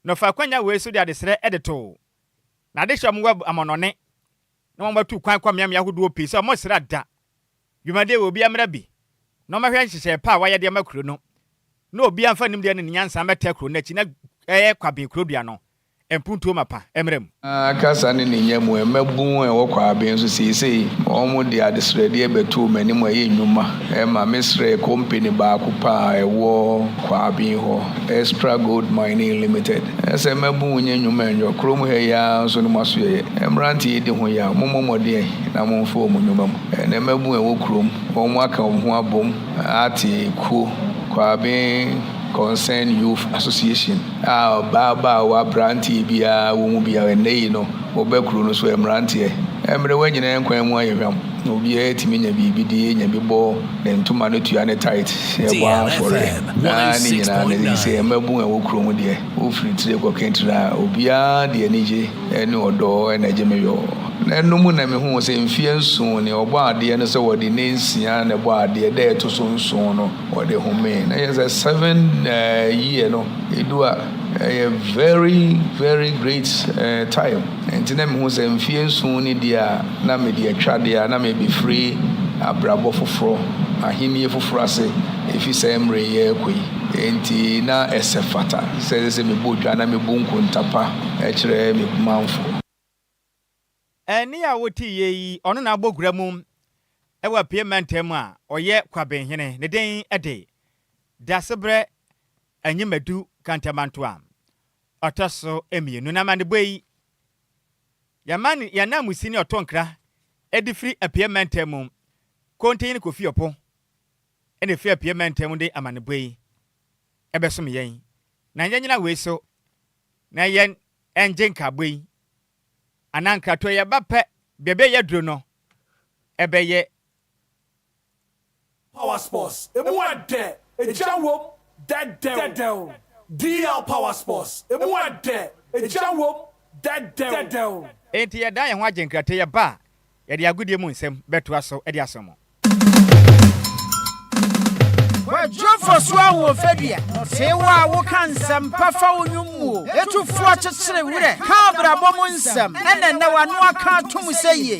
no fa kwanya we so de adesere edeto na de hwam web amonone na mo batu kwan kwa miam yahodo pii so mo sera da dwumade we obi amra bi no mahwe nhyehyɛ pa wa yede makro no no obi amfa nim de ne nyansa meta kro na chi na kwaben kro dua no empuntuo mapa emrem akasa ne nyemu emabun wo kwaben so sisi omo de adesrede betu manim aye nnwuma ma mesre company ba kupa ewo kwaben ho Extra Gold Mining Limited ese mabun nye nnwuma enyo krom he ya so no maso ye emranti de ho ya momomode na momfo mo nnwuma mu na mabun ewo krom omo aka ho abom ati ku kwaben Concern Youth Association baba wa branti bia wo mu bia nei no obekuru no so emrantie emre wanyina enkwan mu ayehwam obi etimi nya bibi de nya bibo na ntuma no tua ne tight e bwa for na ni nyina na se mabu e wo kuro mu de wo free tire ko kentra obia de anije ene odo na jemeyo na enum na me hu se mfie nso ne obo ade ne se wode ne nsia na bo ade de eto so nso no wode home na yes 7 year no edua a very very great time and then me hu se mfie nso ne dia na me de atwa dia na me be free abrabo foforo ahimie foforo ase efi se emre ye koi enti na esefata se me bodwa na me bunku ntapa e kire me manfo eni a woti yi ono na abogura mu ewa payment mu a oye kwaben hene ne den ede dasebre anyimadu kantamanto am otoso emienu na mane boyi yamani yanamusi ni otonkra edifri payment mu kontin kofi opo ene fi payment mu de amane boyi ebesom yen na nyanyina weso na yen enjin kaboyi ananka to ye bape bebe ye duro no ebeye Power Sports emu ade ejawom dedew DL Power Sports emu ade ejawom dedew enti ye dan ye ho agenkrate ye ba ye de agudie mu nsem beto aso e de asomo Jofo swa wo fedua se wa wo kan sam pafa onwumu etufo akyekyere wure ka brabo mu nsam ene na wano aka tum seye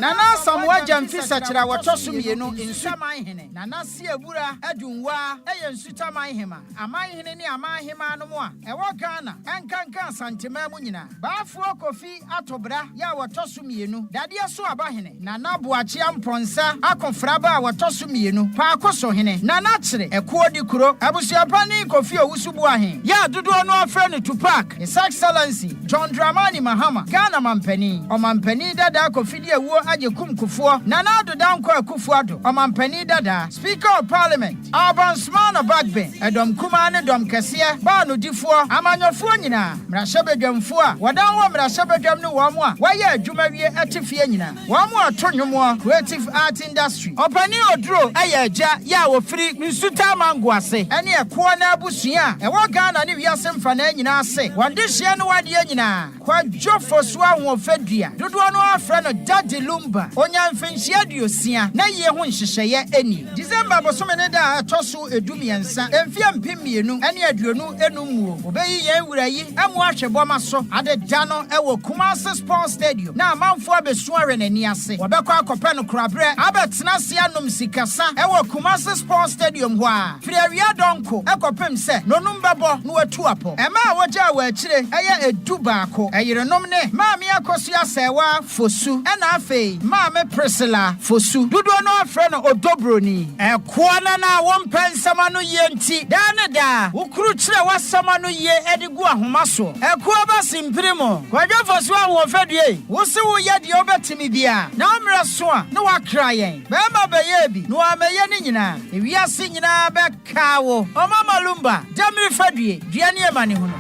na na sam waja mfisa kyera wotosum ye no nsu manhene na na se abura adunwa eye nsuta manhema amanhene ni amanhema no mo a ewo Ghana enkankan santema mu nyina baafuo kofi atobra ya wotosum ye no dade so abahene na na boache amponsa akofraba a wotosum ye no pa akoso hene na chere ekuodi kuro abusuapani kofi owusubu ahen ya dodo no afre ne Tupac His Excellency John Dramani Mahama Ghana mampani omampani dada kofi de ewo aje kumkufuo nana dodanko akufuado omampani dada Speaker of Parliament Alban Smana Bagben edom kuma ne dom kese ba no difuo amanyofuo nyina mrahebedwamfuo a wadanwo mrahebedwam ne wo mo a waye adwumawie atifie nyina wo mo atonwomo creative art industry opani oduro aye agya ya wo free nsuta mango ase ene ekwo na abusua ewo Ghana ne wiase mfa na nyina ase wande hye no wade nyina Kwadwo foso ahwo fadua dodo no afra no Daddy Lumba onya mfenhia duosia na ye ho nhyehyeye eni December bosome ne da atoso edumiensa emfia mpemienu ene aduonu enumuo obeyi ye wurayi amu ahwebo maso ade da no ewo Kumasi Sports Stadium na amanfo abesu are nani ase wobekọ akọpẹ no krabre abetena se anom sikasa ewo Kumasi Sports Stadium ho a Friaria Donko ekopem se nonum bebo no atu apo ema a woja wa akire eye edu baako eyerenom ne maami akosu asewa fosu ena afei maame Priscilla fosu dodo no afre no odobroni ekoana na wompensama no yenti da ne da ukuru kire wasama no ye edigu ahoma so ekoa ba simprimo Kwadwo fosu ahwo fadue wo se wo ye de obetimi bia na amra so a na wakra yen be ma be ye bi no ameye ne nyina ewiase nyina bekawo omama Lumba jamri fadue duane emane hu no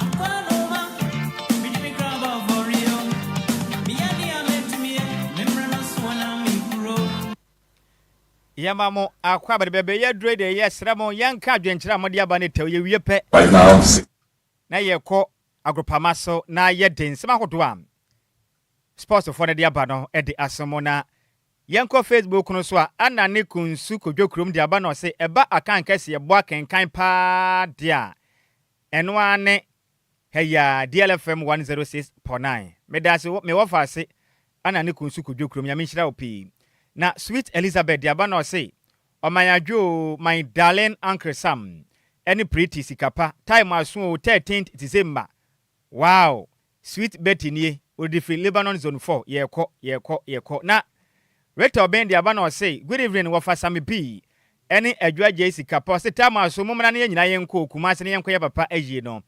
yamamo akwa bebe ye dre de ye sramo yanka adwenkyera mode aba ne taw ye wiepe right now na ye ko agropamaso na ye den sema hodo am sports for ne de aba no e de asomo na yenko Facebook no so a anane kunsu kodwokrom de aba no se eba akan kase ye bo akenkan pa dia eno ane heya DLFM 106.9 medase me wofa se anane kunsu kodwokrom ya menhira opi na Sweet Elizabeth de aba no se Adjoa my darling Uncle Sam any pretty Sikapa time aso 13th December wow sweet Betty nie odi Lebanon zone 4 yeko na Rector Ben the Abano say good evening wafa Sammy B any Adjoa Agyei Sikapa say time aso mumna ne nyina yenko Kumase ne yenko ya papa agie no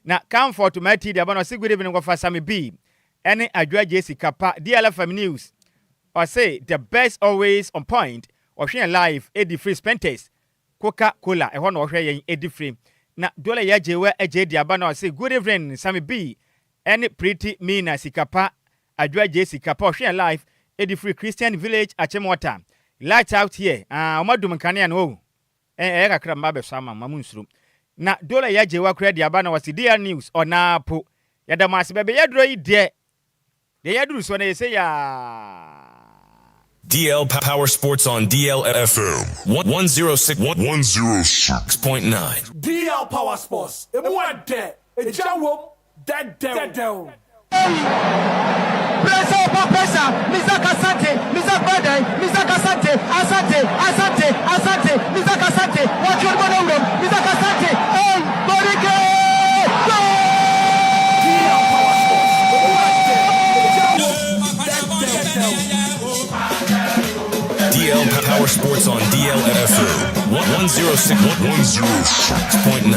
na comfort to my the Abano say good evening wafa Sammy B any Adjoa Agyei Sikapa DLFM news or say the best always on point or share live edi free spentest Coca-Cola e hono hwe yen edi free na dole ya jewe eje di aba na say good evening Sammy B any pretty Mina Sikapa Adjoa Agyei Sikapa hwe live edi free Christian Village Achemota light out here omadum kane na o kakra mba be sama mamunsuru na dole ya jewe akra di aba na wasi DL news ona po ya da mase bebe ya dro yi de ya duru so na say ya DL Power Sports on DLFM 106.9. DL Power Sports. Emwade. Ejawom. Dead. Pressure, Mr. Kasante, Mr. Brother, Mr. Kasante, Asante, Mr. Kasante, watch your money, Mr. Kasante, hey, Borike! DL Power Sports on DLFM 106.9.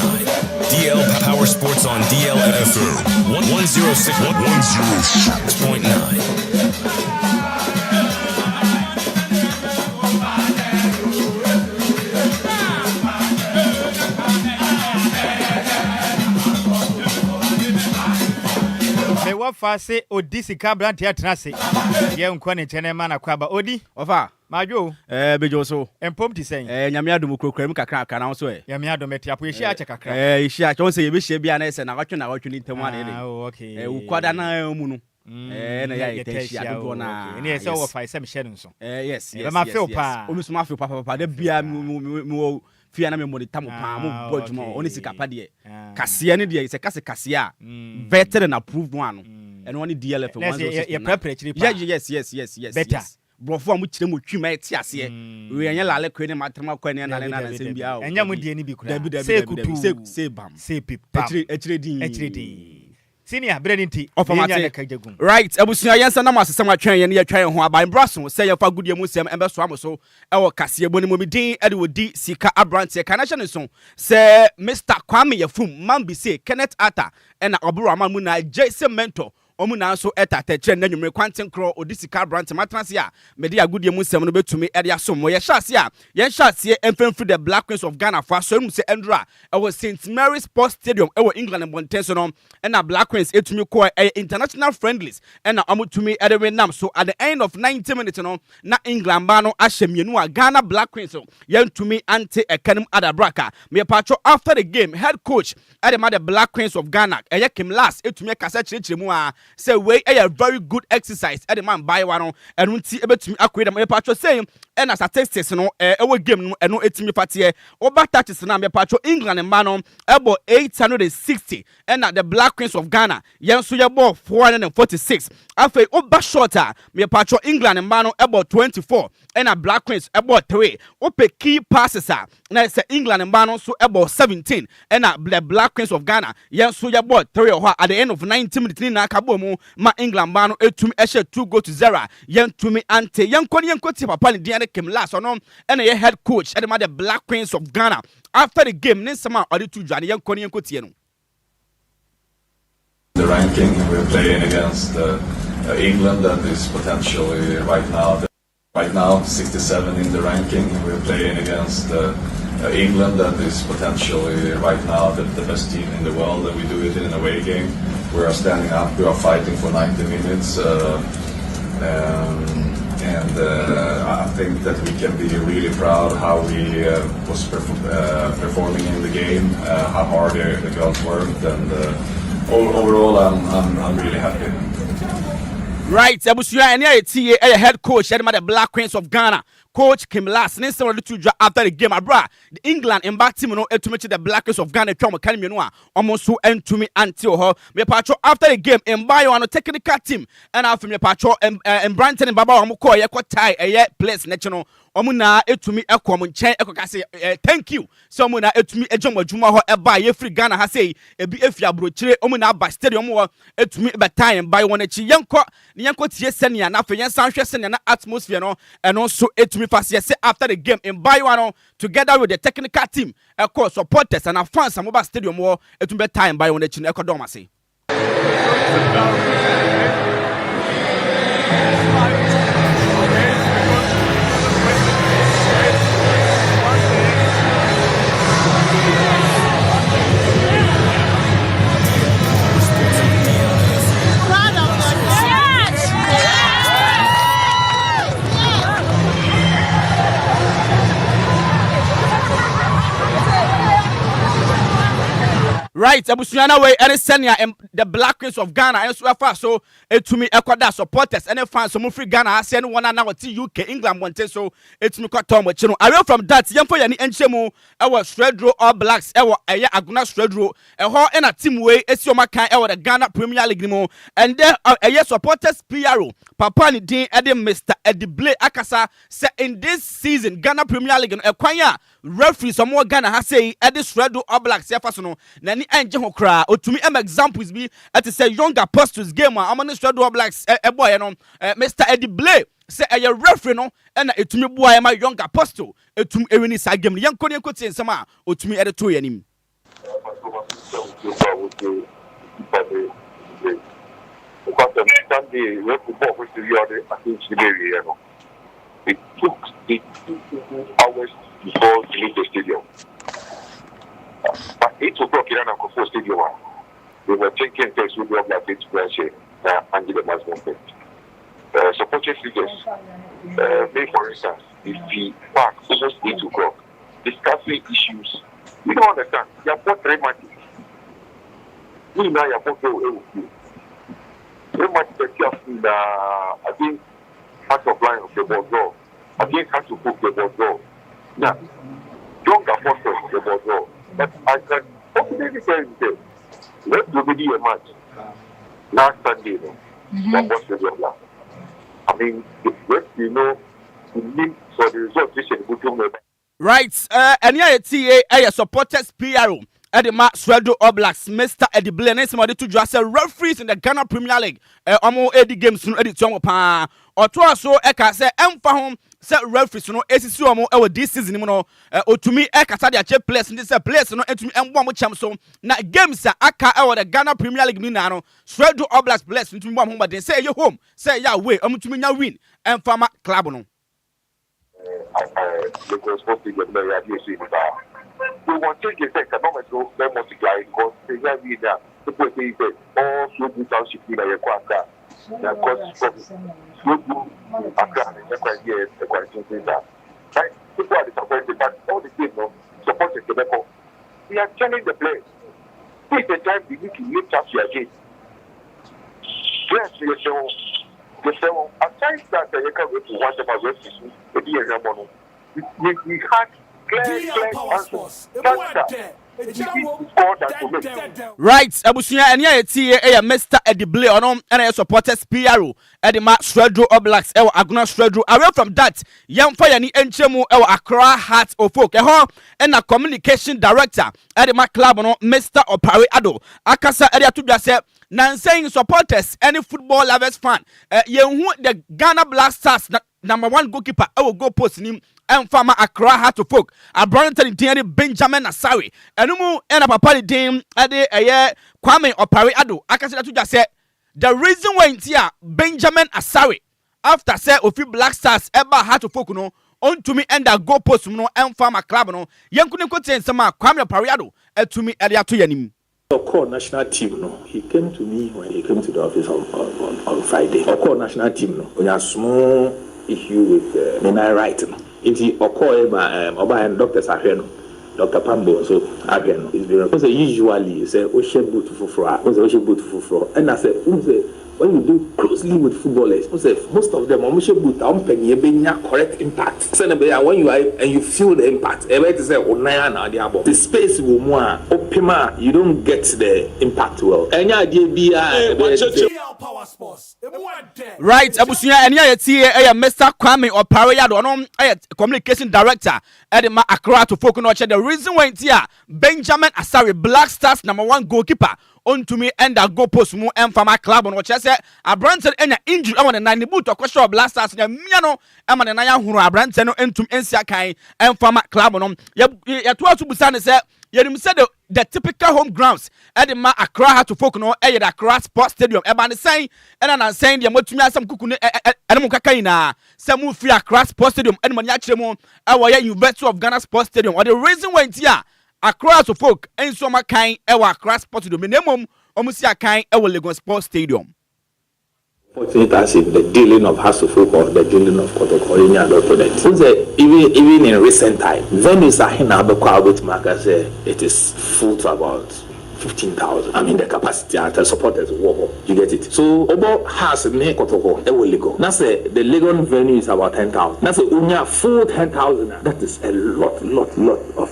DL Power Sports on DLFM 106.9. Wafa se odi sika brand ya trase ye nkwa ne chene ma na kwaba odi ofa majo bejo so empom ti sen nyame adom krokram kakra na so nyame adom eti apo yeshi ache kakra yeshi ache won se ye be hye bia na ese na watwe ni ntemu ade okay ukwada na mu no na ya iteshi adodo na ni ese wo fa ise me hye nso yes ma feel pa o mi so ma feel pa da bia mi fia na me monitor mo pa mo bodjuma oni Sikapa de kase ne de se kase a vetted and approved one and one DLFM 106. Yes better brofo amu kire mo twima eti ase we enya lale kwe ne matrama kwa ne na nsem bia o enya mo de ni bi kura se bam se pipa echredin senior Brenity right abusua yensa na masesem atwen ye ne yatwan ho aban braso se ye fa gudie mu sem embe so amoso ewo kase boni mo midin ede wodi sika abrante kanation so se Mr. Kwame Yafum man bi se Kenneth Atta ena oburu aman mu na Jason Mentor omu na so etatechre na nwumre kwanten kro odisika brand matranse a mede agudie mu nsem no betumi ede asom mo ye hyase a ye hyase emfemfri the Black Queens of Ghana for so mu se Endra ewo St Mary's Sports Stadium ewo England and Bontenso no na Black Queens etumi ko international friendlies na omutumi ede winam so at the end of 90 minutes no na England ba no ahyemienu a Ghana Black Queens so ye ntumi ante ekanim adabraka me patcho after the game head coach at the Black Queens of Ghana Kim last etumi kasa chirechiremu a say we a very good exercise at the man buy one and unti ebetumi akweda me patcho say na statistics no ewo game no eno etimi fatie oba touches na me patcho England man no ebo 860 and at the Black Queens of Ghana yenso ye ball 446 afei oba shorter me patcho England man no ebo 24 and at Black Queens ebo 3 ope key passes na say England man no so ebo 17 and at the Black Queens of Ghana yenso ye ball 3 at the end of 90 minutes ni na akabo mu ma England man no etumi ehye 2-0 yentumi ante yenkoti papa ni dia Kim last ono and ye head coach and the Black Queens of Ghana after the game ninsama odi tu dwane yenkoti no the ranking we're playing against England that is potentially right now 67 in the ranking. We're playing against England that is potentially right now the best team in the world, and we do it in an away game. We are standing up, we are fighting for 90 minutes and I think that we can be really proud how we was performing in the game, how hard the girls worked, and overall I'm really happy. Right, abusua ene ayetie head coach the Black Queens of Ghana coach Kim last ne some to draw after the game abra the England embark team no etumi the Black Queens of Ghana twam kan mienu a omonso entumi until ho me patcho after the game embayo ano technical team and after me patcho Branton baba omo call ye ko tie place neche no omu na etumi ekom nchen ekoka say thank you so omu na etumi ejom adwuma ho eba ye free Ghana ha say ebi efi abrochire omu na ba stadium wo etumi betan by won echi yenko tie senia na fe yen sanhwe senia na atmosphere no eno so etumi fase say after the game in Bayano together with the technical team eko supporters and fans amoba stadium wo etumi betan by won echi eko dom ase. Right, Abusuana way any senior the Black Queens of Ghana and so far so to me equada supporters and fans so free Ghana I send one now to UK England one so it's me got Tom with away from that young for any enchemu our Shredro All Blacks our Aguna Shredro a ho in a team way it's your makan our the Ghana Premier League mo and there a supporters PRO Papa ni din Eddie Mr. Eddie Blay Akasa say in this season Ghana Premier League e kwanya referee some more Ghana has say Eddie Shredro All Blacks no nani anje ho kra otumi examples be at say younger apostles game among Shredro Blacks boy no Mr. Eddie Blay say a referee no na etumi boy my young apostle etumi ewini sa game yanko ne kotin sama otumi ede to yanim. It took 2 hours before to leave the stadium. But 8 o'clock in the stadium, they were taking tests with the Black Queens branch and the management. Supporters figures, for instance, if we park almost 8 o'clock, discussing issues, we don't understand. You have got 3 matches. We now have got 3 matches that I think part of line of the ball draw. Against how to book the ball draw. Now, young apostles the ball draw. But I can confidently tell you, let's do a match last Sunday. I mean, you know, we need for the result this is good. Right, and yeah, a supporters PRO. Eddie Ma Shredro All Blacks, Mr. Eddie Blay, and somebody to just say referees in the Ghana Premier League. Omo Eddie games no Eddie Tongo pa. Or to so eka say emfa home say referees no esisi omo this season no otumi eka sa dia players this players no etumi embo mo cham so na games aka the Ghana Premier League ni na no Shredro All Blacks players etumi bo mo den say you home say ya away omutumi nya win emfa ma club no. We want to take effect, no matter multiply because they have been there. People say that all so good township in the Kwaka, the cost from so good Accra and Enquires, the quarantine center. Right? People are disappointed, but all the team supporting Quebec. We are telling the players, take the time we need to lift up your game. Yes, we are so. At times that the Yaka went to one of our refugees, the DLFM, we had right, Abusuya and ya Mr. Eddie Blay on and supporters PRO Eddie Ma Shredro All Blacks Aguna Shredro. Away from that, young fire ni enchemu Accra Heart of Folk and a communication director Eddie Ma Club no Mr. Opari Ado Akasa area to just say saying supporters any football lovers fan the Ghana Black Stars number 1 goalkeeper go post him and farmer Accra Heart to Folk. I brought in the Benjamin Asari. And no and a papa dim at the Kwame Opari Ado. I can say to just say the reason why here Benjamin Asari after say of Black Stars ever Heart to Folk no on to me and the go post no and farmer club no. Young couldn't go to some Kwame Opari Ado to me at the Atuyanim. The core national team, no, he came to me when he came to the office on Friday. The core national team, no, we have small issue with Menai right. If he occur by Dr. Saheno, Dr. Pambo, so again, it's been usually say, oh, she boot for fraud, boot for fraud, and I said, when you do closely with footballers, most of them correct impact. When you are and you feel the impact, the space will more open, you don't get the impact well. Any idea Right, Abusunya, and yeah, Mr. Kwame or Parayado, communication director at the Accra to focus on the reason why here Benjamin Asari, Black Stars #1 goalkeeper. On to me and I go post more and for my club on what I said. I Branson and an injury. I want a 90 boot or question of Black Stars. Miano, I'm an Naya who are Branson and to NCA and for my club on them. You to Busan said, you said the typical home grounds at the Accra had to focus on the Accra Sports Stadium. I'm saying, and I'm saying, you're to me some cookun and Mukakaina, some move free Accra Sports Stadium and Maniachemo, our University of Ghana Sports Stadium. Or the reason why it's here. Across the folk and so much kind ever across sports stadium minimum almost a kind ever Lagos Sports Stadium. Fortunate as in the dealing of House of Folk or the dealing of Kotokorini and opponents. Even in recent time, venues are in Abekwa with Marcus, it is full to about 15,000. I mean the capacity at the supporters walk. You get it. So about has me Kotoko Ewoligo. That's the Legon venue is about 10,000. That's only full 10,000. That is a lot of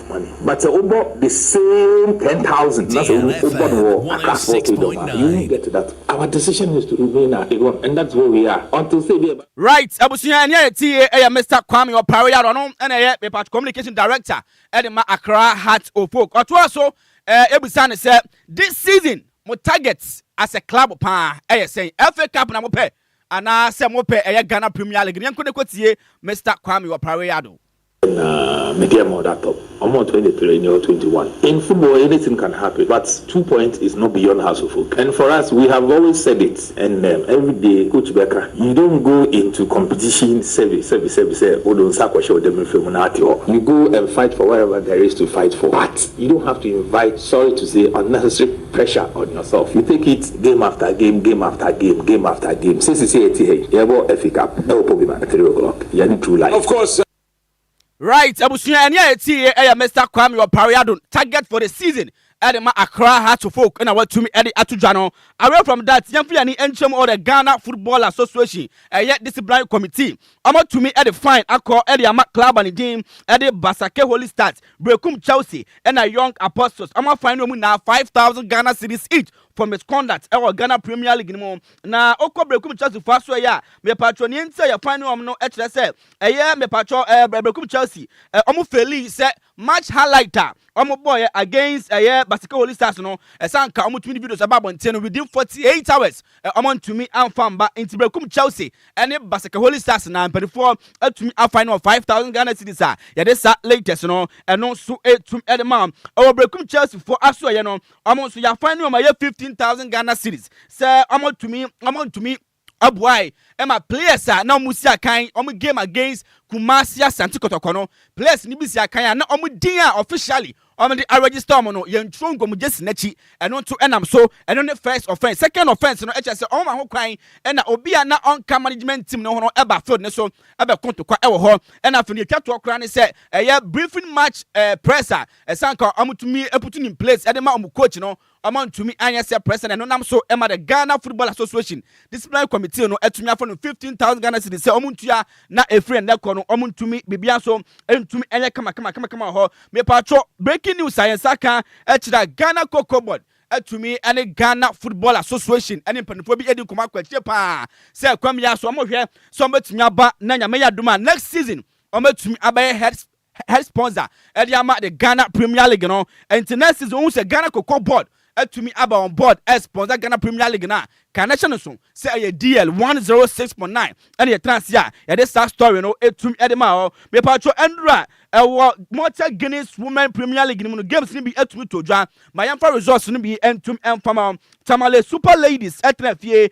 money. But about the same 10,000. That's you get that. Our decision is to remain at Legon, and that's where we are until say. Right, Abusunya and Mr. Kwame or Parayado and communication director at the Accra Heart of Folk. Or also Ebusane said this season my targets as a club saying FA Cup na mo pe ana se mo pe Ghana Premier League nko de kwatie Mr. Kwame Waparayado media more that top. I'm on 23 or 21. In football, anything can happen, but 2 points is not beyond House of Folk. And for us, we have always said it. And every day, Coach Becker, you don't go into competition, you go and fight for whatever there is to fight for. But you don't have to invite, sorry to say, unnecessary pressure on yourself. You take it game after game, game after game, game after game. Since you say, you have FA Cup, no problem at 3 o'clock. You have true life. Of course. Right, Abusunya and Mr. Kwame Waparayado target for the season. Edema Accra had to folk and I want to me Eddie Atujano. Away from that, Yamfiani Enchem or the Ghana Football Association, a yet disciplinary committee. I'm out to me Eddie Fine, I call Eddie Amak Club and the team, Eddie Basake Holy Stars, Brekum Chelsea, and a young apostles. I'm out fine now 5,000 Ghana cities each for misconduct. Our Ghana Premier League anymore. Now, Oko Brekum Chelsea first way, ya, me patronian say a final no HSL. A year me patron Brekum Chelsea, Feli said match highlighter. Boy against a year Basike Holy Stars no a sanka omo 20 videos about bonten within 48 hours omo to me and famba into Brekum Chelsea and Basike Holy Stars na before to me a final 5,000 Ghana cedis ya this latest no and no so to edema our Brekum Chelsea for aso ye no omo so ya final my 15,000 Ghana cedis say omo to me Abwai, Emma players are now Musia Kain, game against Kumasia Santi Kotokono, players Nibisia Kain, not dia officially. I register mono young trungo just nechi and on to enam so and on the first offense, second offense, no HS on my crying and Obia na on cam management team no ever field so ever come to quite our and after the catwalk cranny said a year briefing match presser a sanka to me putting in place at the mount coach no amount to me and yes president and I'm so Emma the Ghana Football Association disciplinary committee no at me from 15,000 Ghana cedis say omuntua na a friend that kono to me bibia so and to me and come ho me patro breaking news science aka echira Ghana Cocoa Board to me and Ghana Football Association and in Panophobia Eddie Kuma Kwachepa say kwam ya so mohwe so metumi aba na nyame ya duma next season ometumi abaye head sponsor Ediama the Ghana Premier League no and next season who say Ghana Cocoa Board to me about on board as sponsor Ghana Premier League na connection so say a DL 106.9 and the transfer ya this story no to me edema me patro Andra Motor Guinness Women Premier League no games ni bi etumi to dwa mayamfa resource no bi entum enfama Tamale Super Ladies etrafie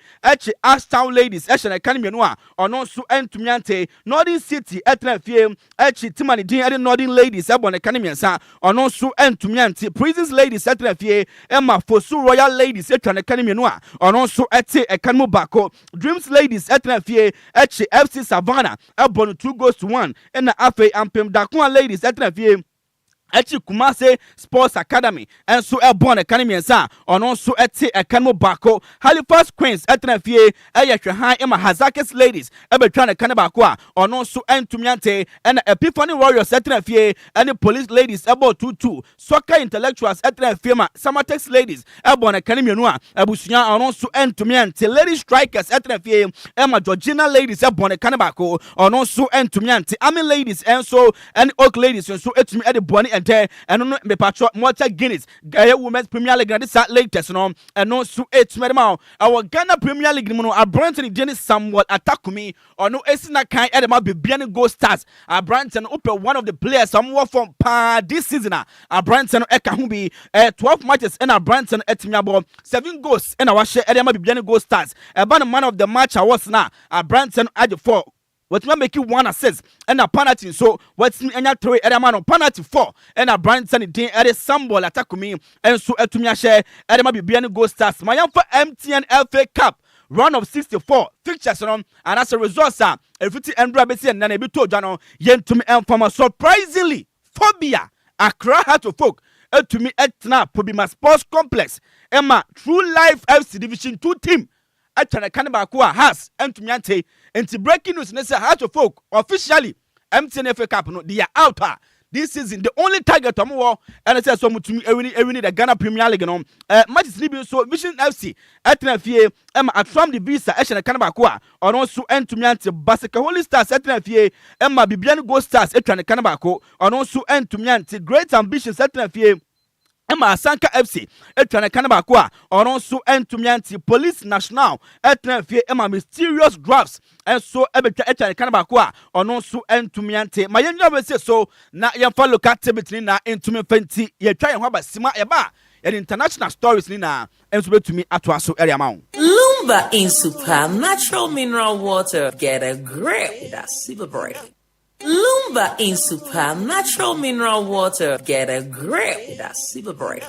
Ashtown Ladies na academy no a ono so entumi ante Northern City etrafie Timani din Northern Ladies ebon academy nsa ono so entumi ante Prisons Ladies etrafie Emma Fosu Royal Ladies na academy no a ono so ete academy bako Dreams Ladies etrafie FC Savannah ebon 2-1 na afa ampem Dakwa Ladies etrafie Echi Kumase Sports Academy and so born academy and sa on also eti Ekanmo Bako Halifax Queens etnafie high Emma Hazakis ladies trying to Kanabakwa on also Entumiante and Epiphany Warriors etnafie and the police ladies about 22 soccer intellectuals etnafie Samatex ladies born academy noa Abusunya on also Entumiante lady strikers etnafie Emma Georgina ladies born Kanabako on also Entumiante Army ladies and so and Oak ladies and so etumi at the Bonnie and no me patro Malta Guinness Women's Premier League this latest no and no so 8 medal our Ghana Premier League no Abranton Dennis somewhat attack me or no esina kind edema be bian go stars Abranton open one of the players somewhat from this season Abranton eka hu be 12 matches and Abranton etimiabo 7 goals and our share edema be bian go stars about man of the match was na Abranton at 4 what we make you 1 assist and a penalty so what's me and 3 at a man on penalty 4 and a Branson day at a symbol attack me and so at me share at a bibian go stars my young for MTN FA Cup run of 64 fixtures on and as a result sir everything and rabbit and then to Jano yen to me and from a surprisingly phobia Accra had to folk to me etna Pobima Sports Complex Emma True Life FC Division 2 team Atana Kanabakua has Entumiante and breaking news necessary how to folk officially MTN FA Cup no they are out this season the only target of war and it says so much every the Ghana Premier League no matches libya so Vision FC Atana Fie Emma from the visa Ashana Kanabakua or also Entumiante Basaka Holy Stars Atana Fie Emma Bibian Go Stars Atana Kanabako or also Entumiante Great Ambitions Atana Fie Emma Sanka FC etwana Kanabakwa or also Entumiante Police National etnafie Emma Mysterious Drafts and so etwana Kanabakwa or also Entumiante my young say so na yamfa local activity na Entumi fenti ye try ho ba sima eba and international stories ni na enso to me atwa so area ma Lumba in super natural mineral water get a grip that's super bright. Lumba in super natural mineral water get a grip that's super bright.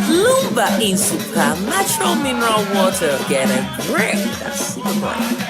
Lumba in super natural mineral water get a grip that's super bright.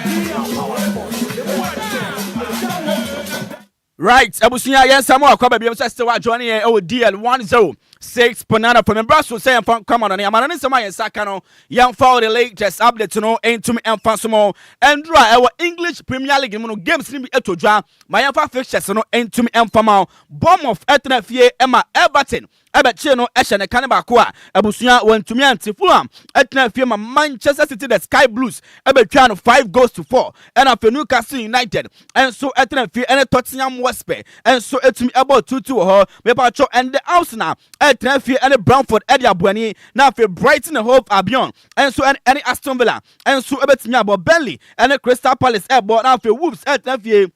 Right, Abusunya Yansamo Akwa Baby still joining DL106.9 from Brussels saying come on and Sama Sakano young for the latest update to know into me and Fansumo and dry our English Premier League games to be etoja my young fixtures no into me and Famao bomb of Etnafie Emma Everton Cheno Esha Kanabakwa Abusunya went to me and Fulham Etnafie Manchester City the Sky Blues Everton 5 goals to 4 and after Newcastle United and so Etnafie and Tottenham Wespe and so it's me about 2-2 her Mepacho and the Arsenal Etnafie and Brentford Edia Buani now for Brighton and Hove Albion and so any Aston Villa and so it's me about Burnley and the Crystal Palace airborne now for Wolves Etnafie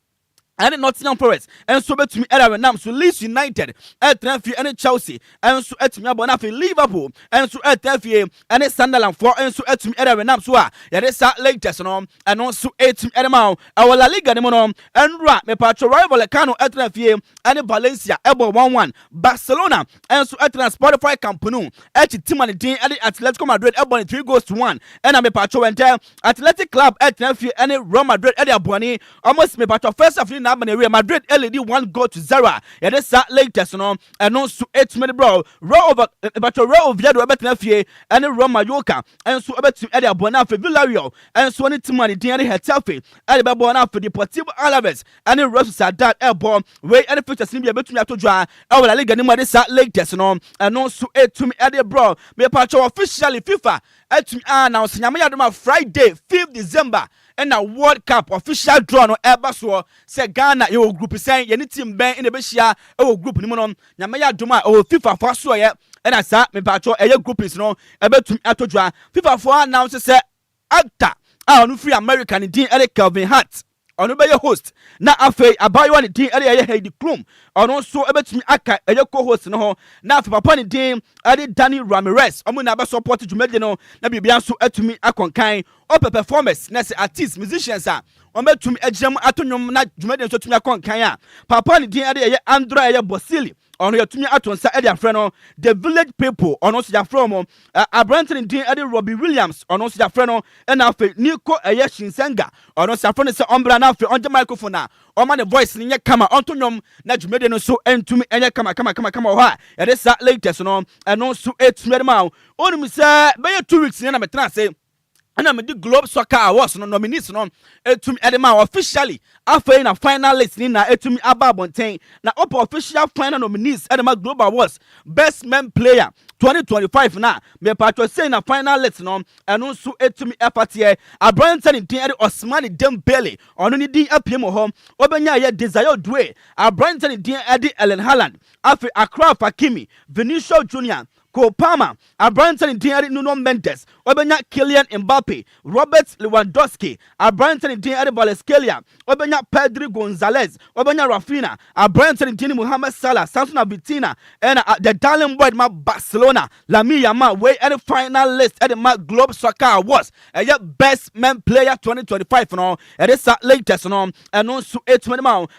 and Nottingham Forest and so bet me era nam so Leeds United Etnafie and Chelsea and so et me abona for Liverpool and so Etnafie and Sunderland for and so et me era nam so ya dey sa latest no and also et me era our La Liga no and ra me patro rival Kano Etnafie and Valencia ebo 1-1 Barcelona and so et Spotify Camp Nou et team and din and Atletico Madrid ebo 3 goals to 1 and me patro went Athletic Club Etnafie and Real Madrid e dey aboni almost me patro first of Real Madrid LED 1 goal to 0. Yeah, that's latest no and also 8 minute bro. Row over but a row of Viado Betnafie and Roma Yoka and so about to Edia Bona for Villarreal and so any money Diani Hetafe and Babona for Deportivo Alaves and the Rosa Sadat airborne way and the future seem to be to dry. Our La Liga Nima this latest no and also 8 to me Edia bro. Me patcho officially FIFA at me announce Nyama Friday 5th December. And a World Cup official draw no ever so say Ghana your group saying you need team ben in the Beshia our group ni mono nyamaya duma o FIFA for so ye and asa me patcho e group is no ebe to atodwa FIFA for announce say actor no free American din Eric Calvin Hart ono be your host na afei abayo ne din ere Heidi Klum ono so ebetumi aka eye co-host no ho na afei papa ne din ere Danny Ramirez omo na ba support dwumade no na bibia so atumi akonkan ope performance na say artist musicians a ometumi agirem atonyom na dwumade so tumi akonkan a papa ne din ere Andra eye Bosili ono yatumi atonsa e dia frɛ no the village people ono so dia frɛ mo Abranton din e de Robbie Williams ono so dia frɛ no e na afi Nico eye Shinsenga ono so dia frɛ no se ombra na afi onje microphone na oma ne voice ni nye kama onto nwom na dwumede no so entumi enye kama ho ha e de sa latest no eno so etumi ma onum se be 2 weeks ni na metena say and me the Globe Soccer Awards no nominees no etumi edema officially after na finalist ni na etumi ababonten na official final nominees edema Global Awards best men player 2025 na me patro say na finalist no eno so etumi efatie Abranton din ede Osman Dembele ono ni din apiem ho obenya ye Desire Due Abranton din ede Ellen Haaland afi Akra Fakimi Vinicius Junior Kopama, Abranton Diari Nuno Mendes, Obenya Kylian Mbappe, Robert Lewandowski, Abranton Diari Valescalia, Obenya Pedri Gonzalez, Obenya Rafinha, Abranton Diari Mohamed Salah, Samson Abitina, and the Darling Boy ma Barcelona, Lamine Yamal, way at the final list at the Globe Soccer Awards, and yet best man player 2025 no, and this latest no, and also 8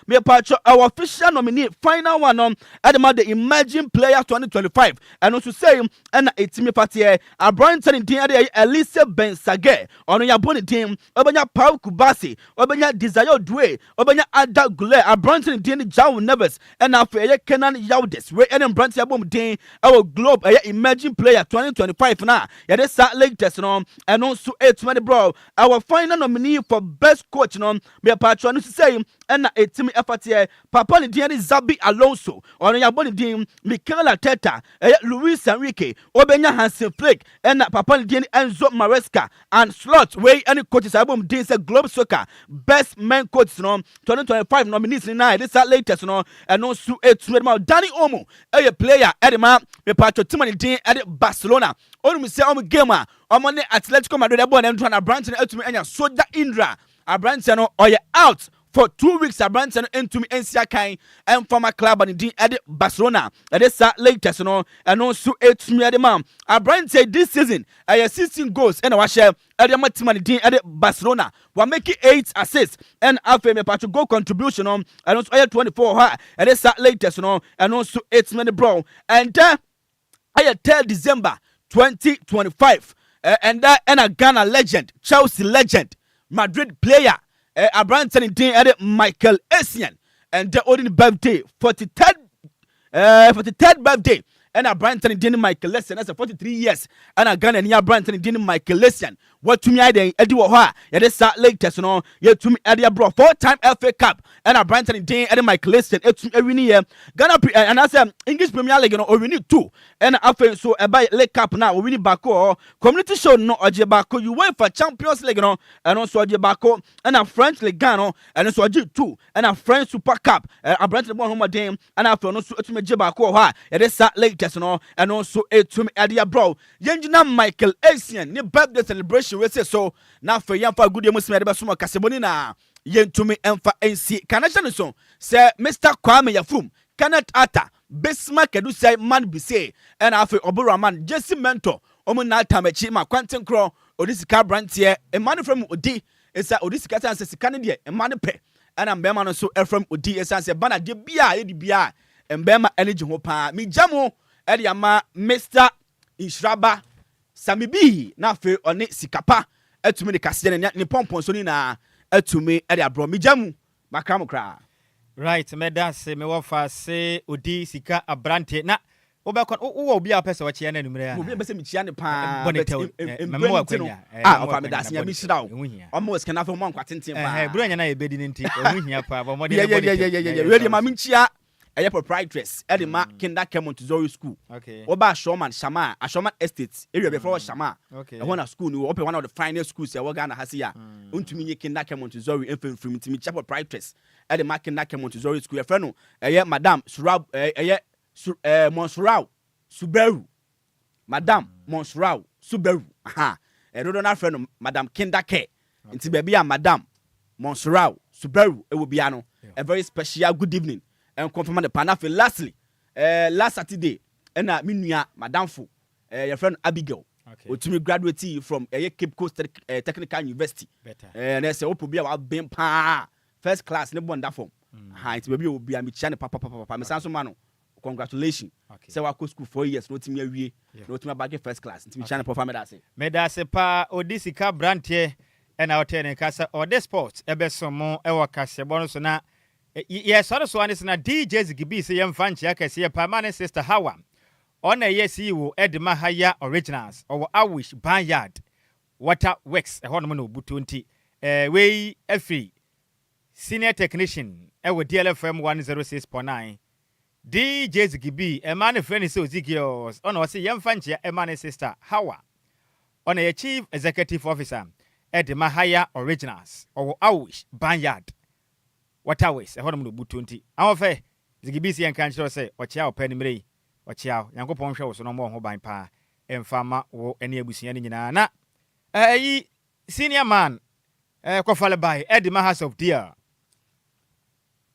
me patch our official nominee final one no, at the Imagine Player 2025, and also say and etimi party Abranton din ade Elise Bensage ono ya boni din obenya Paul Kubasi obenya Desire Due obenya Ada Gule Abranton din Jaw Neves and afa ye Kenan Yaudes we en Abranton ya bom din our Globe Imagine Player 2025 na ya de sa latest no and also 8 bro our final nominee for best coach no me patron say and etimi party papa ni din Zabi Alonso ono ya boni din Mikel Arteta Luis Enrique, Obenya Hansen Flick, and Papa Diani Enzo Maresca, and Slot, way any coaches album Dean said Globe Soccer, best men coach, no 2025 nominees in night, this latest, no, and also 8 Danny Omo, a player, Edema, the Pato Timothy Dean at Barcelona, only say gamer, on Atletico Madrid, and trying to branch and me and Soja Indra, a branch or you out. For 2 weeks, Abranton into me NCA Kai and former club and the edit Barcelona. That is latest, no, and also 8 me at the mom. Abranton this season, I have 16 goals and I share at the Matimani edit Barcelona. We're making 8 assists and after me patch goal contribution on and also 24 high. And it's latest, no, and also 8 minute bro. And I tell December 2025, and a Ghana legend, Chelsea legend, Madrid player. Abranton din ade Michael Essien and the only birthday 43rd birthday and Abranton din Michael Essien that's 43 years and a Ghana near Abranton din Michael Essien what to me I then Eddie Waha ya this latest no ya to me Eddie bro 4-time FA Cup and Abranton din ade Michael Essien every year Ghana and I say English Premier League no we need 2 and after so about League Cup now we need Bako community show no oje Bako you wait for Champions League no and also oje Bako and a French League no and also oje 2 and a French Super Cup Abranton born home dem and after no so to me je Bako ha ya this latest no and also to me Eddie bro yenjina Michael Essien ni birthday celebration we say so na for yamfa good emusime de beso makaseboni na yentumi emfa NC kanation so say Mr. Kwame Yafum Kenneth Atta Besma Kedu say man be say and afi obura man Jesse Mentor omo na tamachi ma Quentin Crow odisika brantie e man from odi esa odisika san se sika ne de e man pe ana mbema no so e from odi esa se bana de bia e de bia mbema energy ho pa mi jamo e de ama Mr. Nhyiraba Sammy B na fe one sikapa atumi de kase ne pompon so ni na atumi e de abro mi jamu makram kra right me dance me wo fa se odi sika abrante na wo be kon wo obi a pese wo chia na numere ya obi be se mi chia ne pa me mo akwanya o fa me dance ya mi shira o mo sika na fe mo ankwate ntem pa bro nya na ye bedi nti ohuhia pa bo mo de ready ma mi chia eye proprietress e de ma Kinder Care Montessori School okay oba Shoman Shama Ashoman Estate area before Shama okay e wona school no open one of the finest schools e wo Ghana ha ya untumi nye Kinder Care Montessori enfrem ntimi cha proprietress e de ma Kinder Care Montessori School e frɛ no eye madam Surab eye Monsurau Suberu madam Monsurau Suberu aha e do na frɛ no madam Kinder Care nti be bia madam Monsurau Suberu e wo bia no a very special good evening and confirm the panafe lastly last Saturday and minua madam fo your friend Abigail otumi graduate from Cape Coast Technical University and they say opobia wa ben pa first class ne bonda form ha it be obi am chia ne papa me sanso ma no congratulations. Say wa go school 4 years no timi awie. No timi bag first class. Timi channel perform me that say. Me da se pa odisika brantie e na hotel ne kasa or the sports ebe somo e wa kase bono so na yes so anis na DJ Zigibi se yem fan chia kase permanent sister Hawa. Ona yes wo Edma Haya Originals or Awish Banyard Water Works e hono no butu nti we free senior technician e wo DLFM 106.9 DJ Zigibi e man friend so Zigios ona o se yem fan chia permanent sister Hawa. Ona ye chief executive officer Edma Haya Originals or Awish Banyard Water Works e hono no butu nti awofe Zigibi se yankan chiro se o chia o penimrei Wachiao, Yankopon show so no more home pa, and farmer or any abusian in na. Senior man, Kofale by Edma House of Dear.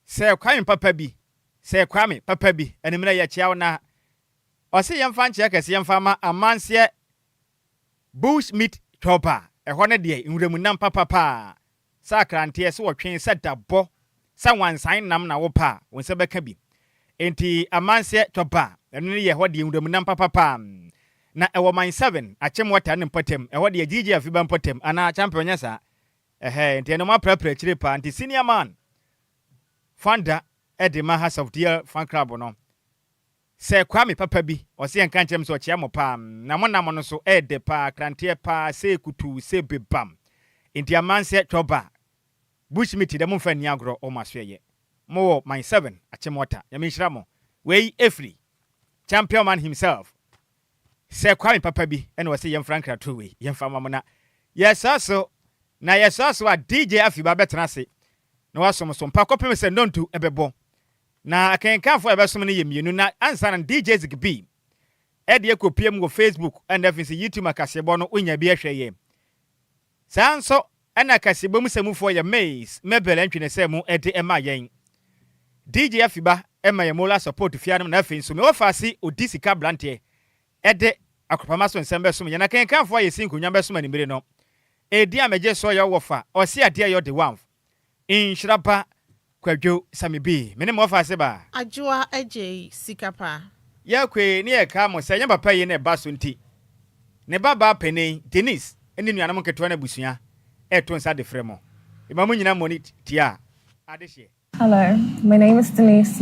Say, Crime Papa B, say, Crame Papa B, and a minute chow na. Or say, young fan check as young farmer, a man's yet bush meat chopper, a honor day in Remunam Papa. Sacra and tears or train set up bo. Someone sign nam na wopa when Sabakabi. Enti amanse topa eno ye hodi ndom papa na ewo man 7 achem water ne potem hodi agigi afiba potem ana champion nyasa enti eno ma prepare chire pa anti senior man founder Edma House of Dear fan club no se kwame papa bi o se enka nchem so chia mo pa na monam no so ede pa krantie pa se kutu se bebam enti amanse topa bushmeat dem mfa ni agro o maso ye Mo my 7 achemota yamishiramo we efri champion man himself say kwame papa bi ene wase yem frankra to we yem fama mo na yes also na yes also a DJ afiba betena se na wasom so mpa kopem se ndontu ebebo na akenkanfo ebesom ne yemienu na ansa na DJ Zigibi e de ekopiem go Facebook and everything YouTube akasebo no onya bi ahwe ye sanso ena kasebo mu semufo ye maze mebele ntwene se mu ede ema yen DJ Afiba ema ye mola support fianum na afin so me ofasi odisika blante ede akopama so nsembe so me na kenkanfo ye sinkonwa be so manimire no edi ameje so ye wofa osi ade ye de one Nhyiraba Kwadwo Sammy B me ne mo ofasi ba Adjoa Agyei Sikapa ya kwe ne ye ka mo se nya papa ye na ba so nti ne baba penen Denise eni nuanam keto na busua eto nsa de fremo imamu nyina moni tia adehye. Hello, my name is Denise.